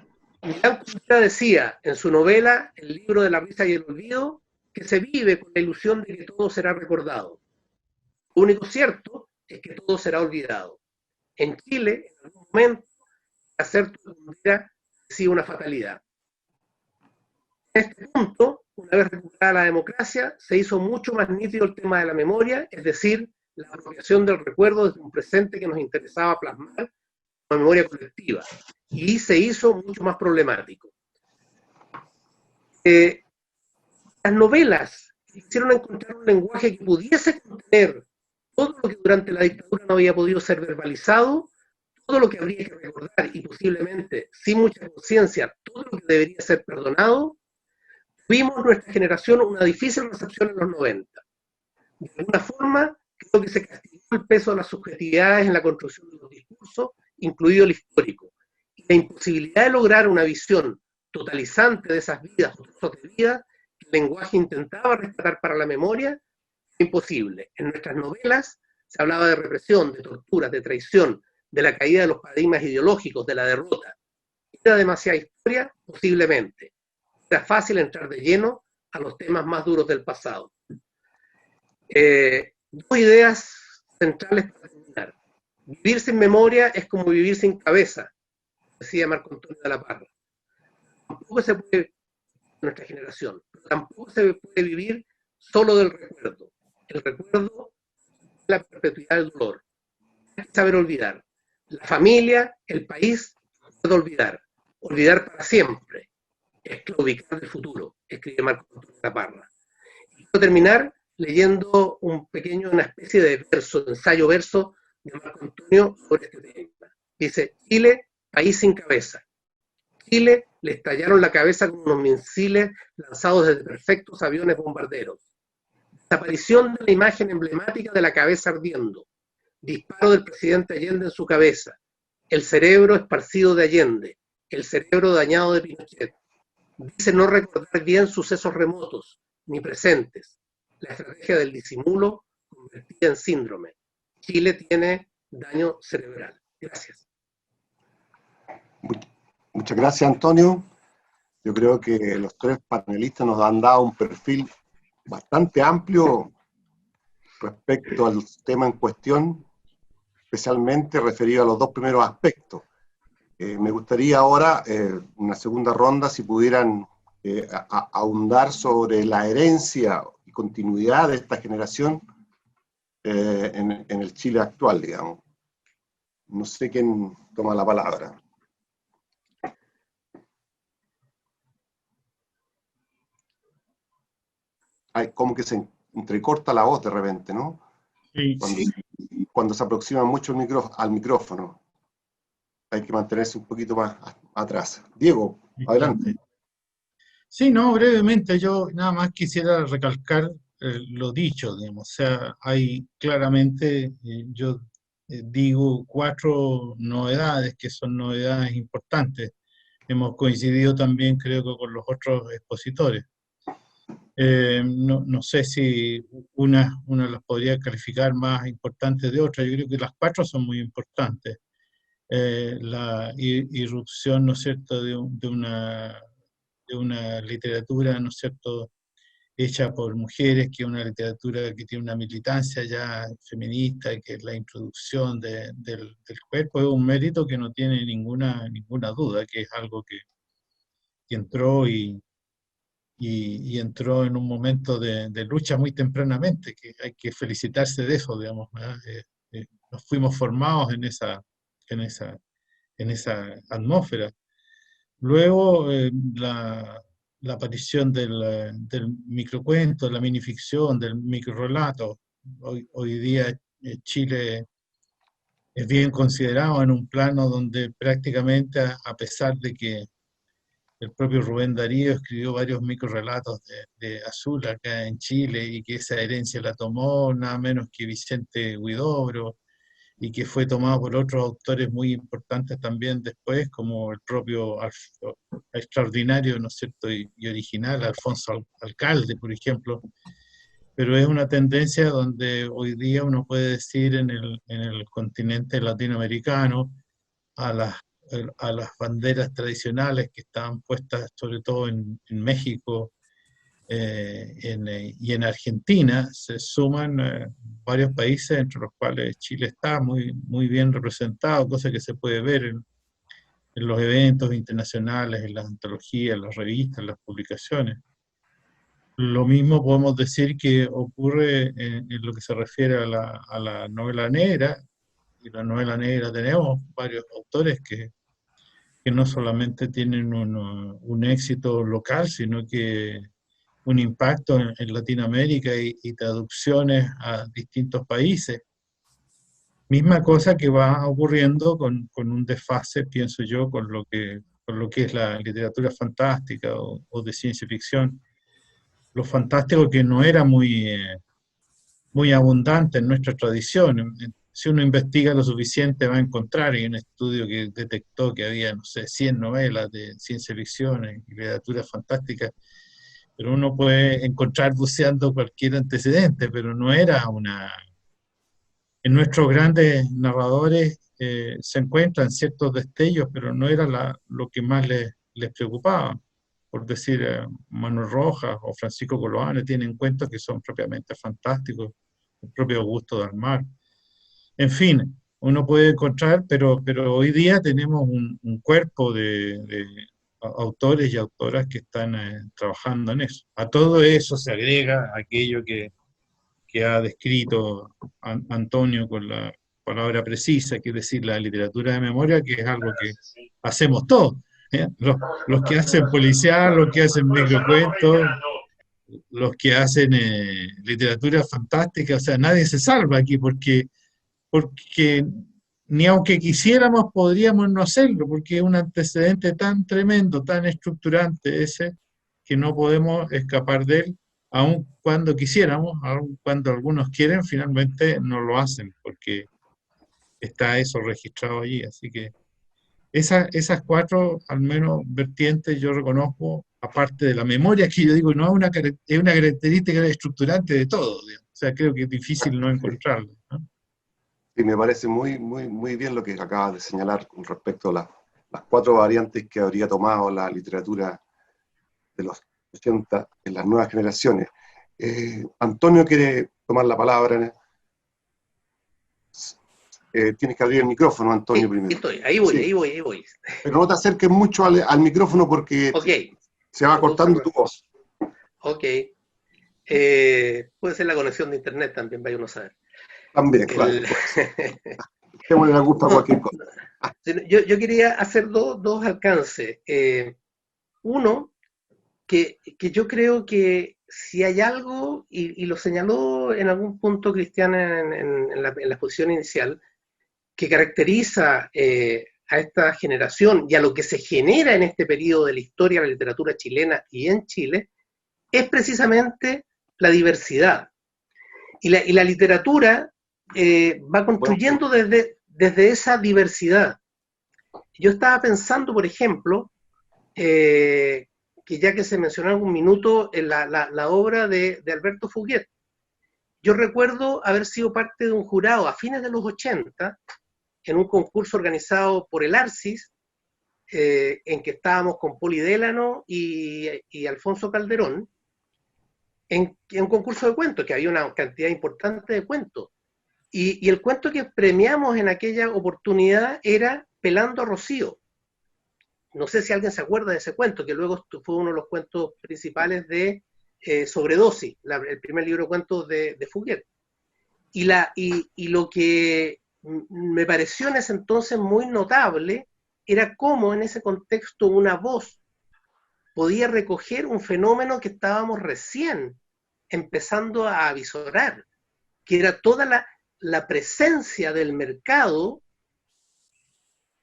Millán Cultura decía en su novela El libro de la risa y el olvido que se vive con la ilusión de que todo será recordado. Lo único cierto es que todo será olvidado. En Chile, en algún momento, hacer tu bandera ha sido una fatalidad. En este punto, una vez recuperada la democracia, se hizo mucho más nítido el tema de la memoria, es decir, la apropiación del recuerdo desde un presente que nos interesaba plasmar, una memoria colectiva, y se hizo mucho más problemático. Las novelas quisieron encontrar un lenguaje que pudiese contener todo lo que durante la dictadura no había podido ser verbalizado, todo lo que habría que recordar y posiblemente, sin mucha conciencia, todo lo que debería ser perdonado. Tuvimos nuestra generación una difícil recepción en los 90. De alguna forma, creo que se castigó el peso de las subjetividades en la construcción de los discursos, incluido el histórico, y la imposibilidad de lograr una visión totalizante de esas vidas o trozos de vida que el lenguaje intentaba rescatar para la memoria, fue imposible. En nuestras novelas se hablaba de represión, de torturas, de traición, de la caída de los paradigmas ideológicos, de la derrota. ¿Era demasiada historia? Posiblemente. Era fácil entrar de lleno a los temas más duros del pasado. Dos ideas centrales para terminar. Vivir sin memoria es como vivir sin cabeza, decía Marco Antonio de la Parra. Tampoco se puede vivir en nuestra generación, pero tampoco se puede vivir solo del recuerdo. El recuerdo es la perpetuidad del dolor. Hay que saber olvidar. La familia, el país, no puede olvidar. Olvidar para siempre es claudicar del futuro, escribe Marco Antonio de la Parra. Y quiero terminar leyendo una especie de ensayo-verso de Marco Antonio sobre este tema. Dice: Chile, país sin cabeza. Chile le estallaron la cabeza con unos misiles lanzados desde perfectos aviones bombarderos. Desaparición de la imagen emblemática de la cabeza ardiendo. Disparo del presidente Allende en su cabeza. el cerebro esparcido de Allende, el cerebro dañado de Pinochet. Dice no recordar bien sucesos remotos, ni presentes. La estrategia del disimulo convertida en síndrome. Chile tiene daño cerebral. Gracias. Muchas gracias, Antonio. Yo creo que los tres panelistas nos han dado un perfil bastante amplio respecto al tema en cuestión, especialmente referido a los dos primeros aspectos. Me gustaría ahora, una segunda ronda, si pudieran ahondar sobre la herencia y continuidad de esta generación en el Chile actual, digamos. No sé quién toma la palabra. Ay, como que se entrecorta la voz de repente, ¿no? Sí, Cuando se aproxima mucho al micrófono. Hay que mantenerse un poquito más atrás. Diego, adelante. sí, no, brevemente, yo nada más quisiera recalcar lo dicho, digamos, o sea, hay claramente, yo digo 4 novedades que son novedades importantes. Hemos coincidido también, creo que con los otros expositores. No sé si una las podría calificar más importantes de otras, yo creo que las 4 son muy importantes. La irrupción, ¿no es cierto?, de una literatura, ¿no es cierto?, hecha por mujeres, que es una literatura que tiene una militancia ya feminista, que es la introducción del cuerpo, es un mérito que no tiene ninguna duda, que es algo que entró y entró en un momento de lucha muy tempranamente, que hay que felicitarse de eso, digamos, ¿verdad? Nos fuimos formados en esa atmósfera. Luego, la aparición del microcuento, la minificción, del microrelato. Hoy día Chile es bien considerado en un plano donde prácticamente, a pesar de que el propio Rubén Darío escribió varios microrelatos de Azul acá en Chile, y que esa herencia la tomó nada menos que Vicente Huidobro, y que fue tomado por otros autores muy importantes también después, como el propio extraordinario, ¿no es cierto?, y original Alfonso Alcalde, por ejemplo. Pero es una tendencia donde hoy día uno puede decir en el continente latinoamericano, a las banderas tradicionales que estaban puestas sobre todo en México y en Argentina, se suman varios países, entre los cuales Chile está muy, muy bien representado, cosa que se puede ver en los eventos internacionales, en las antologías, en las revistas, en las publicaciones. Lo mismo podemos decir que ocurre en lo que se refiere a la novela negra. Y la novela negra tenemos varios autores que no solamente tienen un éxito local, sino que un impacto en Latinoamérica y traducciones a distintos países. Misma cosa que va ocurriendo con un desfase, pienso yo, con lo que es la literatura fantástica o de ciencia ficción. Lo fantástico que no era muy abundante en nuestra tradición. Si uno investiga lo suficiente va a encontrar, y un estudio que detectó que había, no sé, 100 novelas de ciencia ficción y literatura fantástica, pero uno puede encontrar buceando cualquier antecedente, pero no era una... En nuestros grandes narradores se encuentran ciertos destellos, pero no era lo que más les preocupaba. Por decir, Manuel Rojas o Francisco Coloane tienen cuentos que son propiamente fantásticos, el propio Augusto Dalmar. En fin, uno puede encontrar, pero hoy día tenemos un cuerpo de autores y autoras que están trabajando en eso. A todo eso se agrega aquello que ha descrito Antonio con la palabra precisa, que es decir, la literatura de memoria, que es algo que hacemos todos. Los que hacen policial, los que hacen microcuentos, los que hacen literatura fantástica, o sea, nadie se salva aquí porque ni aunque quisiéramos podríamos no hacerlo, porque es un antecedente tan tremendo, tan estructurante ese, que no podemos escapar de él, aun cuando quisiéramos, aun cuando algunos quieren, finalmente no lo hacen, porque está eso registrado allí. Así que esas cuatro, al menos, vertientes yo reconozco, aparte de la memoria, que yo digo, no es es una característica estructurante de todo, digamos. O sea, creo que es difícil no encontrarlo, ¿no? Y me parece muy bien lo que acabas de señalar con respecto a las cuatro variantes que habría tomado la literatura de los 80 en las nuevas generaciones. Antonio quiere tomar la palabra. Tienes que abrir el micrófono, Antonio, Sí, primero. estoy, ahí voy, Sí. ahí voy. Pero no te acerques mucho al micrófono porque Ok, se va cortando tu voz. ok. Puede ser la conexión de internet también, vaya uno a saber. También, claro. El- Démosle la culpa a No, cualquier cosa. yo quería hacer dos alcances. Uno, que yo creo que si hay algo, y lo señaló en algún punto Cristian en la exposición inicial, que caracteriza a esta generación y a lo que se genera en este periodo de la historia de la literatura chilena y en Chile, es precisamente la diversidad. Y la literatura va construyendo desde esa diversidad. Yo estaba pensando, por ejemplo, que ya que se mencionó en algún minuto en la obra de Alberto Fuguet. Yo recuerdo haber sido parte de un jurado a fines de los 80 en un concurso organizado por el ARCIS, en que estábamos con Poli Délano y Alfonso Calderón, en un concurso de cuentos, que había una cantidad importante de cuentos. Y el cuento que premiamos en aquella oportunidad era Pelando a Rocío. No sé si alguien se acuerda de ese cuento, que luego fue uno de los cuentos principales de Sobredosis, el primer libro de cuentos de Fuguet. Y lo que me pareció en ese entonces muy notable era cómo en ese contexto una voz podía recoger un fenómeno que estábamos recién empezando a avisorar, que era toda la presencia del mercado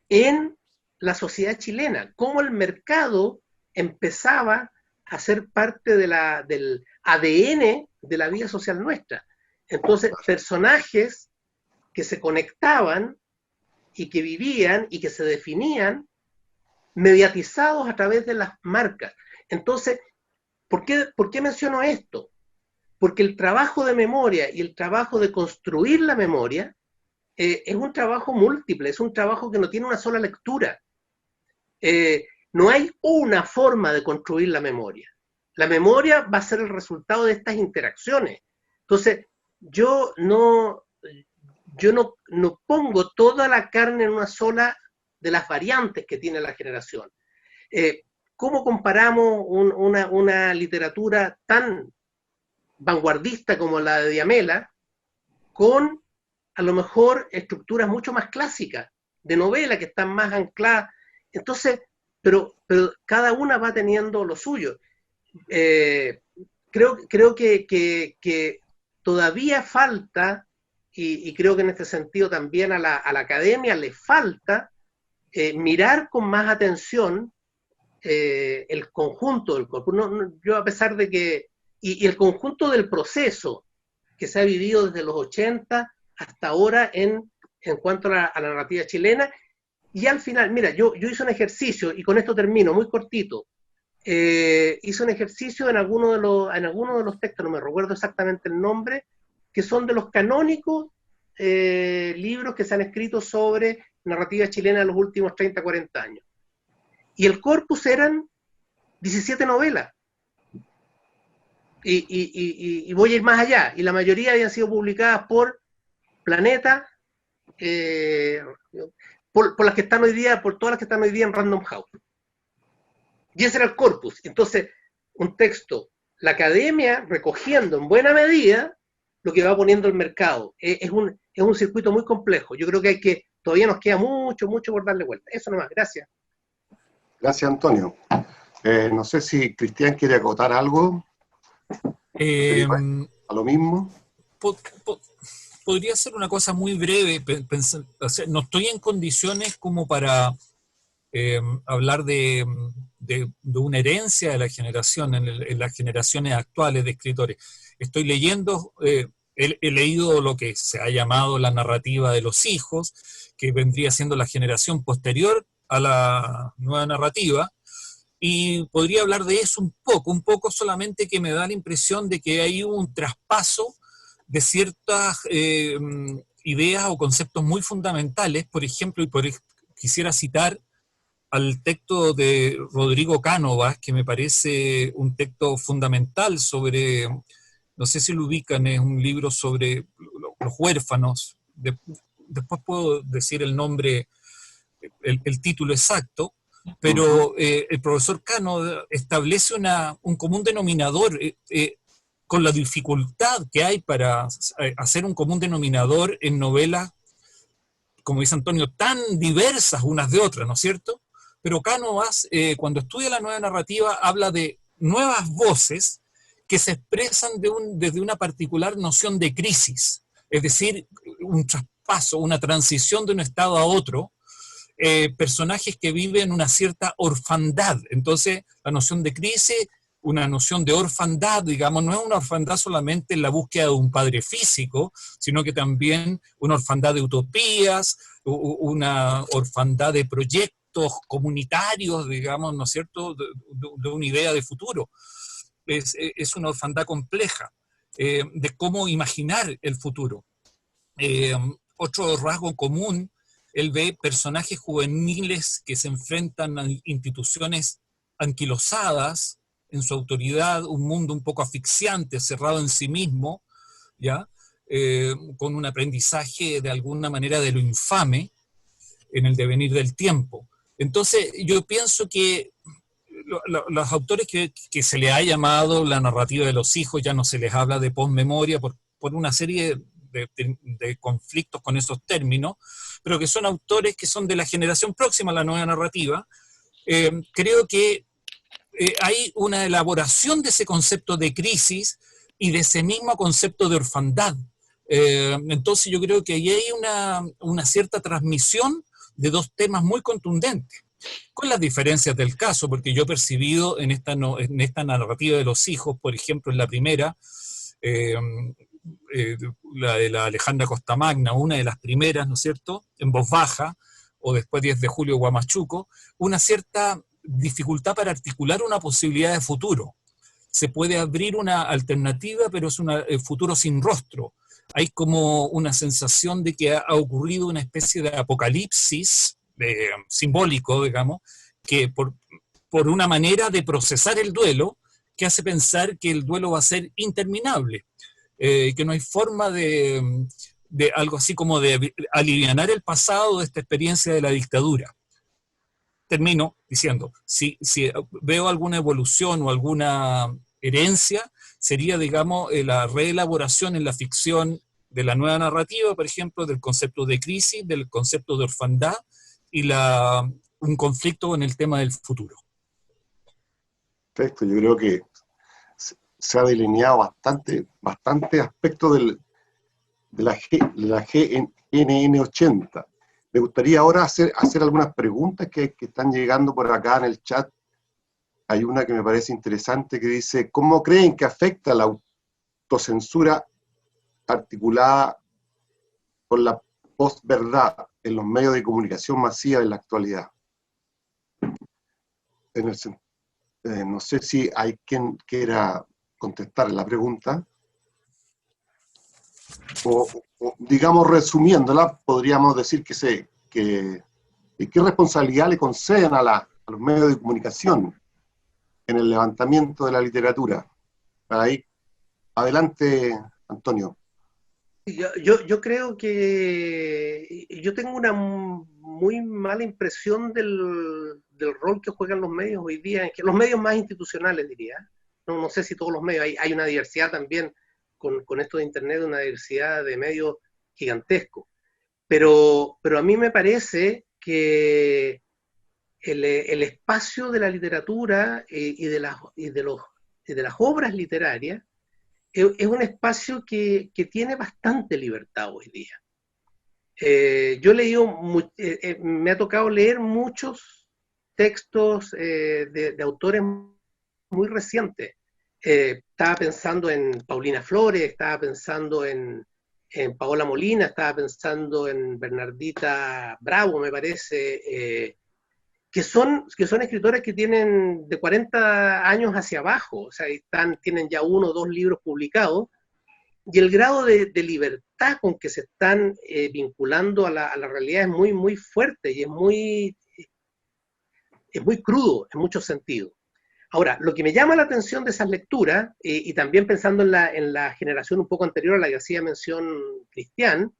en la sociedad chilena, cómo el mercado empezaba a ser parte del ADN de la vida social nuestra. Entonces, personajes que se conectaban y que vivían y que se definían mediatizados a través de las marcas. Entonces, ¿por qué menciono esto? Porque el trabajo de memoria y el trabajo de construir la memoria es un trabajo múltiple, es un trabajo que no tiene una sola lectura. No hay una forma de construir la memoria. La memoria va a ser el resultado de estas interacciones. Entonces, yo no pongo toda la carne en una sola de las variantes que tiene la generación. ¿Cómo comparamos una literatura tan vanguardista como la de Diamela con a lo mejor estructuras mucho más clásicas de novela que están más ancladas? Entonces, pero cada una va teniendo lo suyo. Creo que todavía falta, y creo que en este sentido también a la academia le falta mirar con más atención el conjunto del corpus. Yo a pesar de que, y el conjunto del proceso que se ha vivido desde los 80 hasta ahora en cuanto a la narrativa chilena, y al final, mira, yo hice un ejercicio, y con esto termino, muy cortito. Hice un ejercicio en alguno de los textos, no me recuerdo exactamente el nombre, que son de los canónicos libros que se han escrito sobre narrativa chilena en los últimos 30, 40 años. Y el corpus eran 17 novelas. Y voy a ir más allá. Y la mayoría habían sido publicadas por Planeta, por las que están hoy día, por todas las que están hoy día en Random House. Y ese era el corpus. Entonces, un texto, la academia recogiendo en buena medida lo que va poniendo el mercado. Es un circuito muy complejo. Yo creo que todavía nos queda mucho por darle vuelta. Eso nomás, gracias. Gracias, Antonio. No sé si Cristian quiere acotar algo. A lo mismo. Podría ser una cosa muy breve. O sea, no estoy en condiciones como para hablar de una herencia de la generación en las generaciones actuales de escritores. Estoy leyendo he leído lo que se ha llamado la narrativa de los hijos, que vendría siendo la generación posterior a la nueva narrativa, y podría hablar de eso un poco solamente, que me da la impresión de que hay un traspaso de ciertas ideas o conceptos muy fundamentales. Por ejemplo, quisiera citar al texto de Rodrigo Cánovas, que me parece un texto fundamental sobre, no sé si lo ubican, es un libro sobre los huérfanos. Después puedo decir el nombre, el título exacto, pero el profesor Cano establece un común denominador, con la dificultad que hay para hacer un común denominador en novelas, como dice Antonio, tan diversas unas de otras, ¿no es cierto? Pero Cánovas, cuando estudia la nueva narrativa, habla de nuevas voces que se expresan desde una particular noción de crisis, es decir, un traspaso, una transición de un estado a otro, personajes que viven una cierta orfandad. Entonces, la noción de crisis, una noción de orfandad, digamos, no es una orfandad solamente en la búsqueda de un padre físico, sino que también una orfandad de utopías, una orfandad de proyectos comunitarios, digamos, ¿no es cierto?, de una idea de futuro. Es una orfandad compleja, de cómo imaginar el futuro. Otro rasgo común, él ve personajes juveniles que se enfrentan a instituciones anquilosadas en su autoridad, un mundo un poco asfixiante, cerrado en sí mismo, ¿ya? Con un aprendizaje de alguna manera de lo infame en el devenir del tiempo. Entonces yo pienso que los autores que se le ha llamado la narrativa de los hijos, ya no se les habla de posmemoria por una serie de conflictos con esos términos, pero que son autores que son de la generación próxima a la nueva narrativa. Creo que hay una elaboración de ese concepto de crisis y de ese mismo concepto de orfandad. Entonces yo creo que ahí hay una cierta transmisión de dos temas muy contundentes, con las diferencias del caso, porque yo he percibido en esta narrativa de los hijos, por ejemplo, en la primera, la de la Alejandra Costamagna, una de las primeras, ¿no es cierto?, en voz baja, o después 10 de julio Guamachuco, una cierta dificultad para articular una posibilidad de futuro. Se puede abrir una alternativa, pero es un futuro sin rostro. Hay como una sensación de que ha ocurrido una especie de apocalipsis simbólico, digamos, que por una manera de procesar el duelo que hace pensar que el duelo va a ser interminable, que no hay forma de algo así como de alivianar el pasado de esta experiencia de la dictadura. Termino diciendo, si veo alguna evolución o alguna herencia, sería, digamos, la reelaboración en la ficción de la nueva narrativa, por ejemplo, del concepto de crisis, del concepto de orfandad y un conflicto en el tema del futuro. Perfecto, yo creo que se ha delineado bastante aspectos de la GNN80. Me gustaría ahora hacer algunas preguntas que están llegando por acá en el chat. Hay una que me parece interesante que dice, ¿cómo creen que afecta la autocensura articulada con la posverdad en los medios de comunicación masiva en la actualidad? No sé si hay quien quiera contestar la pregunta. O digamos, resumiéndola, podríamos decir qué responsabilidad le conceden a los medios de comunicación en el levantamiento de la literatura. Ahí, adelante, Antonio. Yo creo que yo tengo una muy mala impresión del rol que juegan los medios hoy día, los medios más institucionales, diría. No sé si todos los medios, hay una diversidad también con esto de Internet, una diversidad de medios gigantesco. Pero a mí me parece que el espacio de la literatura y de las obras literarias es un espacio que tiene bastante libertad hoy día. Yo he leído, me ha tocado leer muchos textos de autores muy recientes, estaba pensando en Paulina Flores, estaba pensando en Paola Molina, estaba pensando en Bernardita Bravo, me parece, que son escritores que tienen de 40 años hacia abajo, o sea, tienen ya 1 o 2 libros publicados, y el grado de libertad con que se están vinculando a la realidad es muy, muy fuerte y es muy crudo en muchos sentidos. Ahora, lo que me llama la atención de esas lecturas, y también pensando en la generación un poco anterior a la que hacía mención Cristian,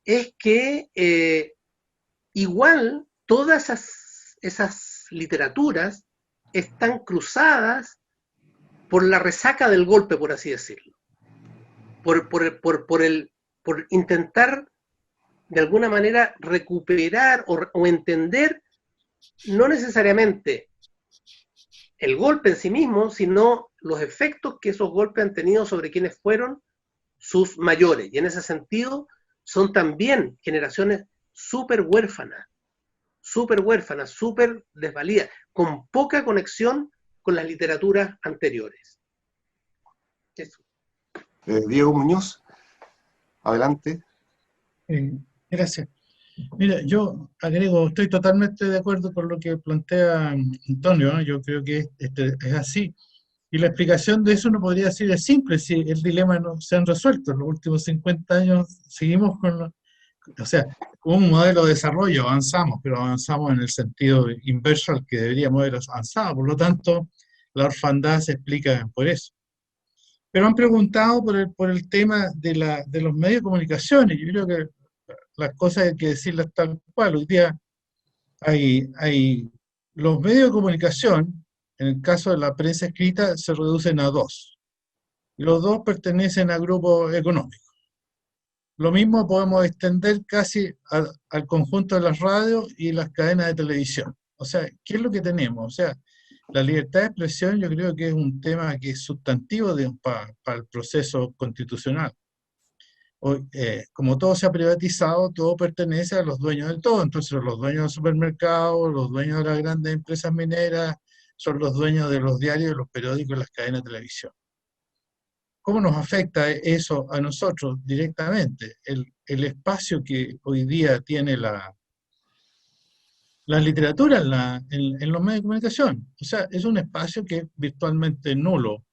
es que igual todas esas literaturas están cruzadas por la resaca del golpe, por así decirlo. Por intentar de alguna manera recuperar o entender no necesariamente el golpe en sí mismo, sino los efectos que esos golpes han tenido sobre quienes fueron sus mayores. Y en ese sentido son también generaciones súper huérfanas, súper desvalidas, con poca conexión con las literaturas anteriores. Eso. Diego Muñoz, adelante. Gracias. Mira, yo agrego, estoy totalmente de acuerdo con lo que plantea Antonio, ¿no? Yo creo que es así. Y la explicación de eso no podría ser es simple, si el dilema no se han resuelto. En los últimos 50 años seguimos o sea, con un modelo de desarrollo avanzamos, pero avanzamos en el sentido inverso al que deberíamos haber avanzado. Por lo tanto, la orfandad se explica por eso. Pero han preguntado por el tema de los medios de comunicación, y yo creo que las cosas hay que decirlas tal cual. Hoy día hay los medios de comunicación, en el caso de la prensa escrita, se reducen a 2. Los 2 pertenecen a grupos económicos. Lo mismo podemos extender casi al conjunto de las radios y las cadenas de televisión. O sea, ¿qué es lo que tenemos? O sea, la libertad de expresión yo creo que es un tema que es sustantivo para el proceso constitucional. Hoy, como todo se ha privatizado, todo pertenece a los dueños del todo. Entonces los dueños del supermercado, los dueños de las grandes empresas mineras, son los dueños de los diarios, de los periódicos y las cadenas de televisión. ¿Cómo nos afecta eso a nosotros directamente? El espacio que hoy día tiene la literatura en los medios de comunicación. O sea, es un espacio que es virtualmente nulo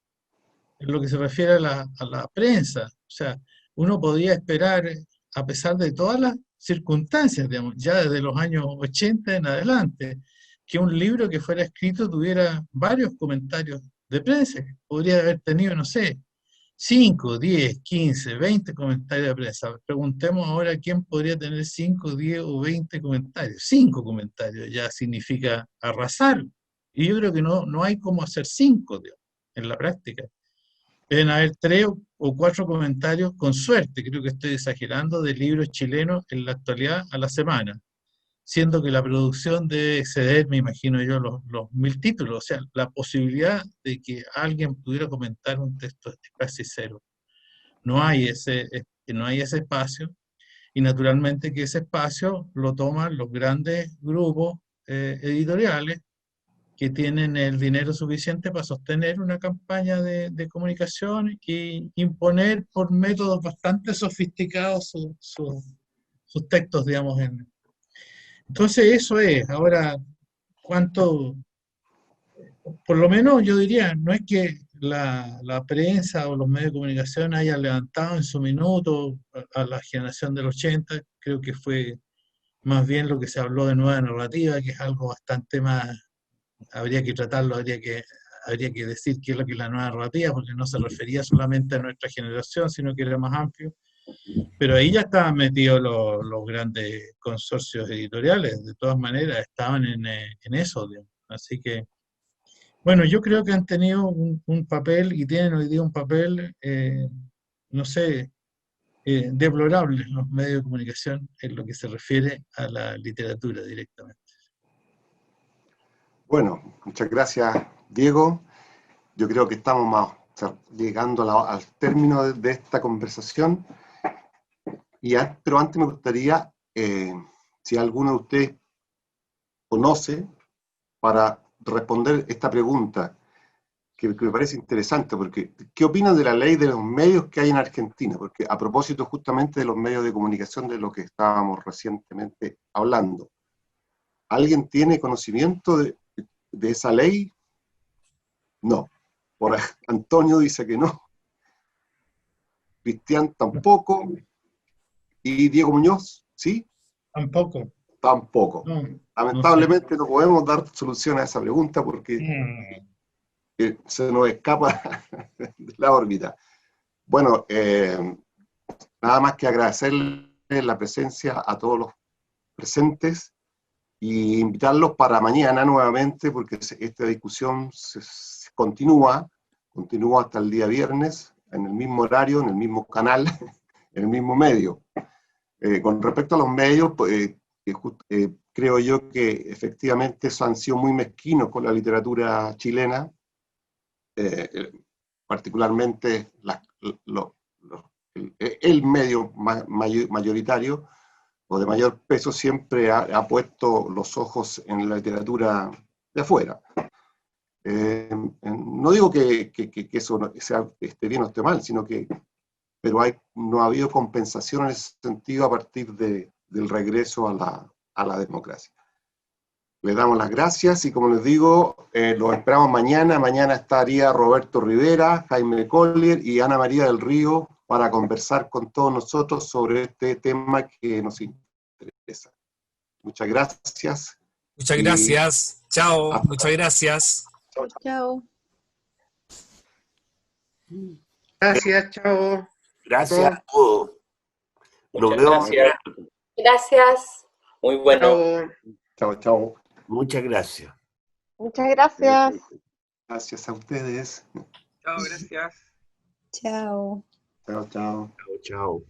en lo que se refiere a la prensa. O sea, uno podría esperar, a pesar de todas las circunstancias, digamos, ya desde los años 80 en adelante, que un libro que fuera escrito tuviera varios comentarios de prensa. Podría haber tenido, no sé, 5, 10, 15, 20 comentarios de prensa. Preguntemos ahora quién podría tener 5, 10 o 20 comentarios. 5 comentarios ya significa arrasar. Y yo creo que no hay cómo hacer 5, digamos, en la práctica. Deben haber 3 o 4 comentarios con suerte, creo que estoy exagerando, de libros chilenos en la actualidad a la semana, siendo que la producción debe exceder, me imagino yo, los 1000 títulos. O sea, la posibilidad de que alguien pudiera comentar un texto es casi cero. No hay ese espacio, y naturalmente que ese espacio lo toman los grandes grupos editoriales, que tienen el dinero suficiente para sostener una campaña de comunicación y imponer por métodos bastante sofisticados sus textos, digamos. Entonces eso es. Ahora, ¿cuánto? Por lo menos yo diría, no es que la prensa o los medios de comunicación hayan levantado en su minuto a la generación del 80, creo que fue más bien lo que se habló de nueva narrativa, que es algo bastante más. Habría que tratarlo, habría que decir qué es lo que es la nueva narrativa, porque no se refería solamente a nuestra generación, sino que era más amplio. Pero ahí ya estaban metidos los grandes consorcios editoriales, de todas maneras, estaban en eso, digamos. Así que, bueno, yo creo que han tenido un papel, y tienen hoy día un papel, no sé, deplorable los medios de comunicación en lo que se refiere a la literatura directamente. Bueno, muchas gracias, Diego. Yo creo que estamos llegando al término de esta conversación. Pero antes me gustaría, si alguno de ustedes conoce, para responder esta pregunta, que me parece interesante, porque ¿qué opinan de la ley de los medios que hay en Argentina? Porque a propósito justamente de los medios de comunicación, de lo que estábamos recientemente hablando, ¿alguien tiene conocimiento de esa ley? No. Por Antonio dice que no. Cristian tampoco. Y Diego Muñoz, ¿sí? Tampoco. Tampoco. No, Lamentablemente no podemos dar solución a esa pregunta porque se nos escapa de la órbita. Bueno, nada más que agradecerle la presencia a todos los presentes y invitarlos para mañana nuevamente, porque esta discusión se continúa hasta el día viernes, en el mismo horario, en el mismo canal, en el mismo medio. Con respecto a los medios, creo yo que efectivamente han sido muy mezquinos con la literatura chilena, particularmente el medio mayoritario o de mayor peso siempre ha puesto los ojos en la literatura de afuera. No digo que eso esté bien o esté mal, sino que pero no ha habido compensación en ese sentido a partir del regreso a la democracia. Les damos las gracias y como les digo, los esperamos mañana. Mañana estaría Roberto Rivera, Jaime Collier y Ana María del Río para conversar con todos nosotros sobre este tema que nos interesa. Muchas gracias. Muchas gracias. Chao. Muchas gracias. Chao. Gracias, chao. Gracias a todos. Nos Muchas vemos. gracias. Gracias. Muy bueno. Chao. Chao. Muchas gracias. Muchas gracias. Gracias a ustedes. Chao, gracias. Chao. Chao. Chao, chao.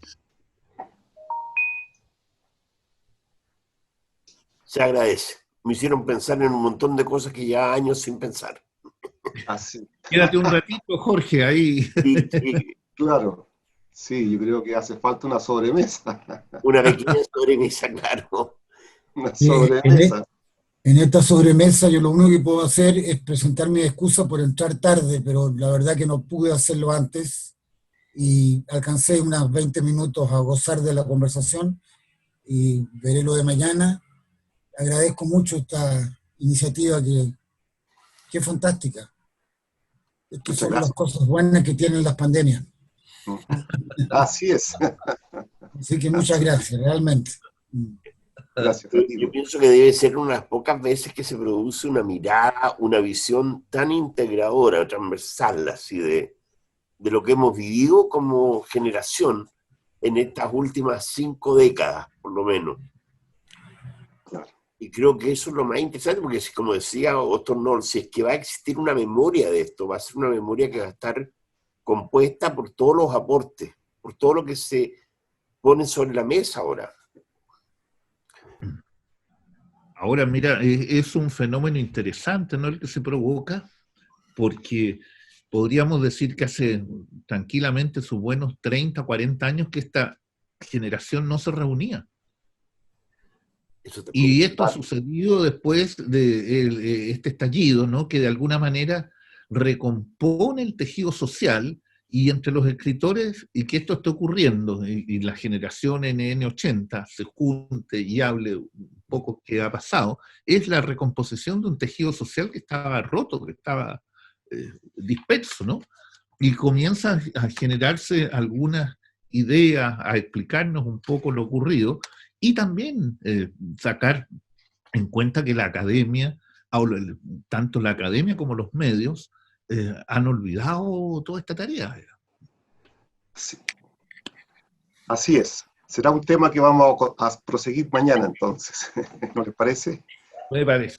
Se agradece. Me hicieron pensar en un montón de cosas que ya años sin pensar. Así. Quédate un ratito, Jorge, ahí. Sí, Claro. Sí, yo creo que hace falta una sobremesa. una pequeña sobremesa, claro. Una sobremesa. En esta sobremesa yo lo único que puedo hacer es presentar mi excusa por entrar tarde, pero la verdad que no pude hacerlo antes y alcancé unos 20 minutos a gozar de la conversación y veré lo de mañana. Agradezco mucho esta iniciativa que es fantástica. Estas son las cosas buenas que tienen las pandemias. Así es. Así que muchas gracias, realmente. Gracias. Yo pienso que debe ser una de las pocas veces que se produce una mirada, una visión tan integradora, transversal, así de lo que hemos vivido como generación en estas últimas 5 décadas, por lo menos. Y creo que eso es lo más interesante, porque como decía Othon, si es que va a existir una memoria de esto, va a ser una memoria que va a estar compuesta por todos los aportes, por todo lo que se pone sobre la mesa ahora. Ahora, mira, es un fenómeno interesante, ¿no?, el que se provoca, porque podríamos decir que hace tranquilamente sus buenos 30, 40 años que esta generación no se reunía. Y esto ha sucedido después de este estallido, ¿no?, que de alguna manera recompone el tejido social, y entre los escritores, y que esto esté ocurriendo, y la generación NN80 se junte y hable un poco qué ha pasado, es la recomposición de un tejido social que estaba roto, que estaba disperso, ¿no? Y comienza a generarse algunas ideas, a explicarnos un poco lo ocurrido, y también sacar en cuenta que la academia, tanto la academia como los medios, han olvidado toda esta tarea. Sí. Así es. Será un tema que vamos a proseguir mañana, entonces. ¿No les parece? Me parece.